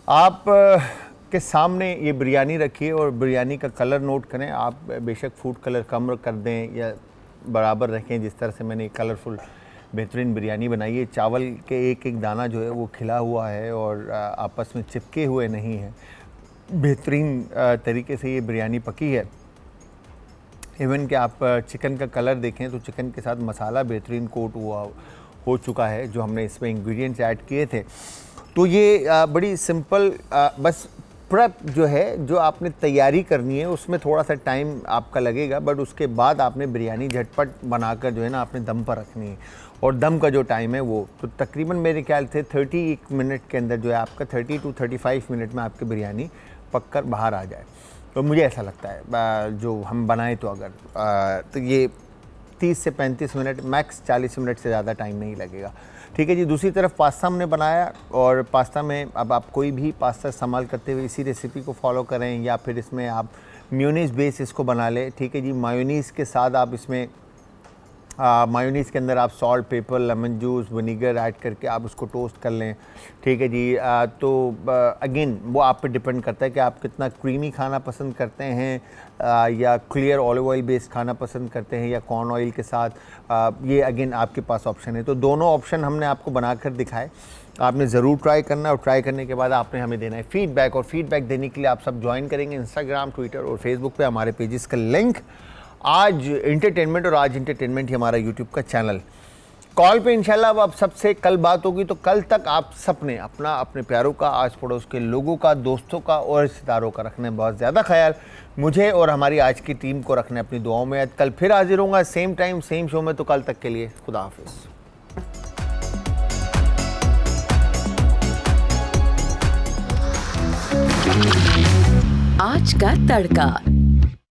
आप के सामने ये बिरयानी रखिए और बिरयानी का कलर नोट करें। आप बेशक फूड कलर कम कर दें या बराबर रखें, जिस तरह से मैंने कलरफुल बेहतरीन बिरयानी बनाई है। चावल के एक एक दाना जो है वो खिला हुआ है और आपस में चिपके हुए नहीं हैं। बेहतरीन तरीके से ये बिरयानी पकी है। इवन कि आप चिकन का कलर देखें तो चिकन के साथ मसाला बेहतरीन कोट हो चुका है, जो हमने इसमें इंग्रेडिएंट्स ऐड किए थे। तो ये बड़ी सिंपल बस प्रेप जो है, जो आपने तैयारी करनी है, उसमें थोड़ा सा टाइम आपका लगेगा, बट उसके बाद आपने बिरयानी झटपट बनाकर जो है ना आपने दम पर रखनी है। और दम का जो टाइम है वो तो तकरीबन मेरे ख्याल से 31 मिनट के अंदर जो है आपका 30 to 35 मिनट में आपकी बिरयानी पककर बाहर आ जाए। तो मुझे ऐसा लगता है जो हम बनाएं तो अगर तो ये 30 से 35 मिनट, मैक्स 40 मिनट से ज़्यादा टाइम नहीं लगेगा, ठीक है जी। दूसरी तरफ पास्ता हमने बनाया, और पास्ता में अब आप कोई भी पास्ता इस्तेमाल करते हुए इसी रेसिपी को फॉलो करें, या फिर इसमें आप मेयोनीज़ बेस इसको बना लें, ठीक है जी। मायोनीज़ के साथ आप इसमें मायोनीज़ के अंदर आप salt, paper, lemon juice, vinegar add करके आप उसको टोस्ट कर लें, ठीक है जी। तो अगेन वो आप पे डिपेंड करता है कि आप कितना क्रीमी खाना पसंद करते हैं, या क्लियर ऑलिव ऑयल बेस्ड खाना पसंद करते हैं, या कॉर्न ऑयल के साथ। ये अगेन आपके पास ऑप्शन है। तो दोनों ऑप्शन हमने आपको बनाकर दिखाए, आपने ज़रूर ट्राई करना है, और ट्राई करने के बाद आपने हमें देना है फीडबैक। और फीडबैक देने के लिए आप सब ज्वाइन करेंगे इंस्टाग्राम, ट्विटर और फेसबुक पे हमारे पेजेस का लिंक। आज इंटरटेनमेंट और आज इंटरटेनमेंट ही हमारा यूट्यूब का चैनल। कॉल पे इंशाल्लाह अब आप सबसे कल बात होगी। तो कल तक आप सबने अपना, अपने प्यारों का, आस पड़ोस के लोगों का, दोस्तों का और रिश्तेदारों का रखना है बहुत ज़्यादा ख्याल। मुझे और हमारी आज की टीम को रखना है अपनी दुआओं में। कल फिर हाजिर होऊंगा सेम टाइम सेम शो में। तो कल तक के लिए खुदा हाफिज़। आज का तड़का।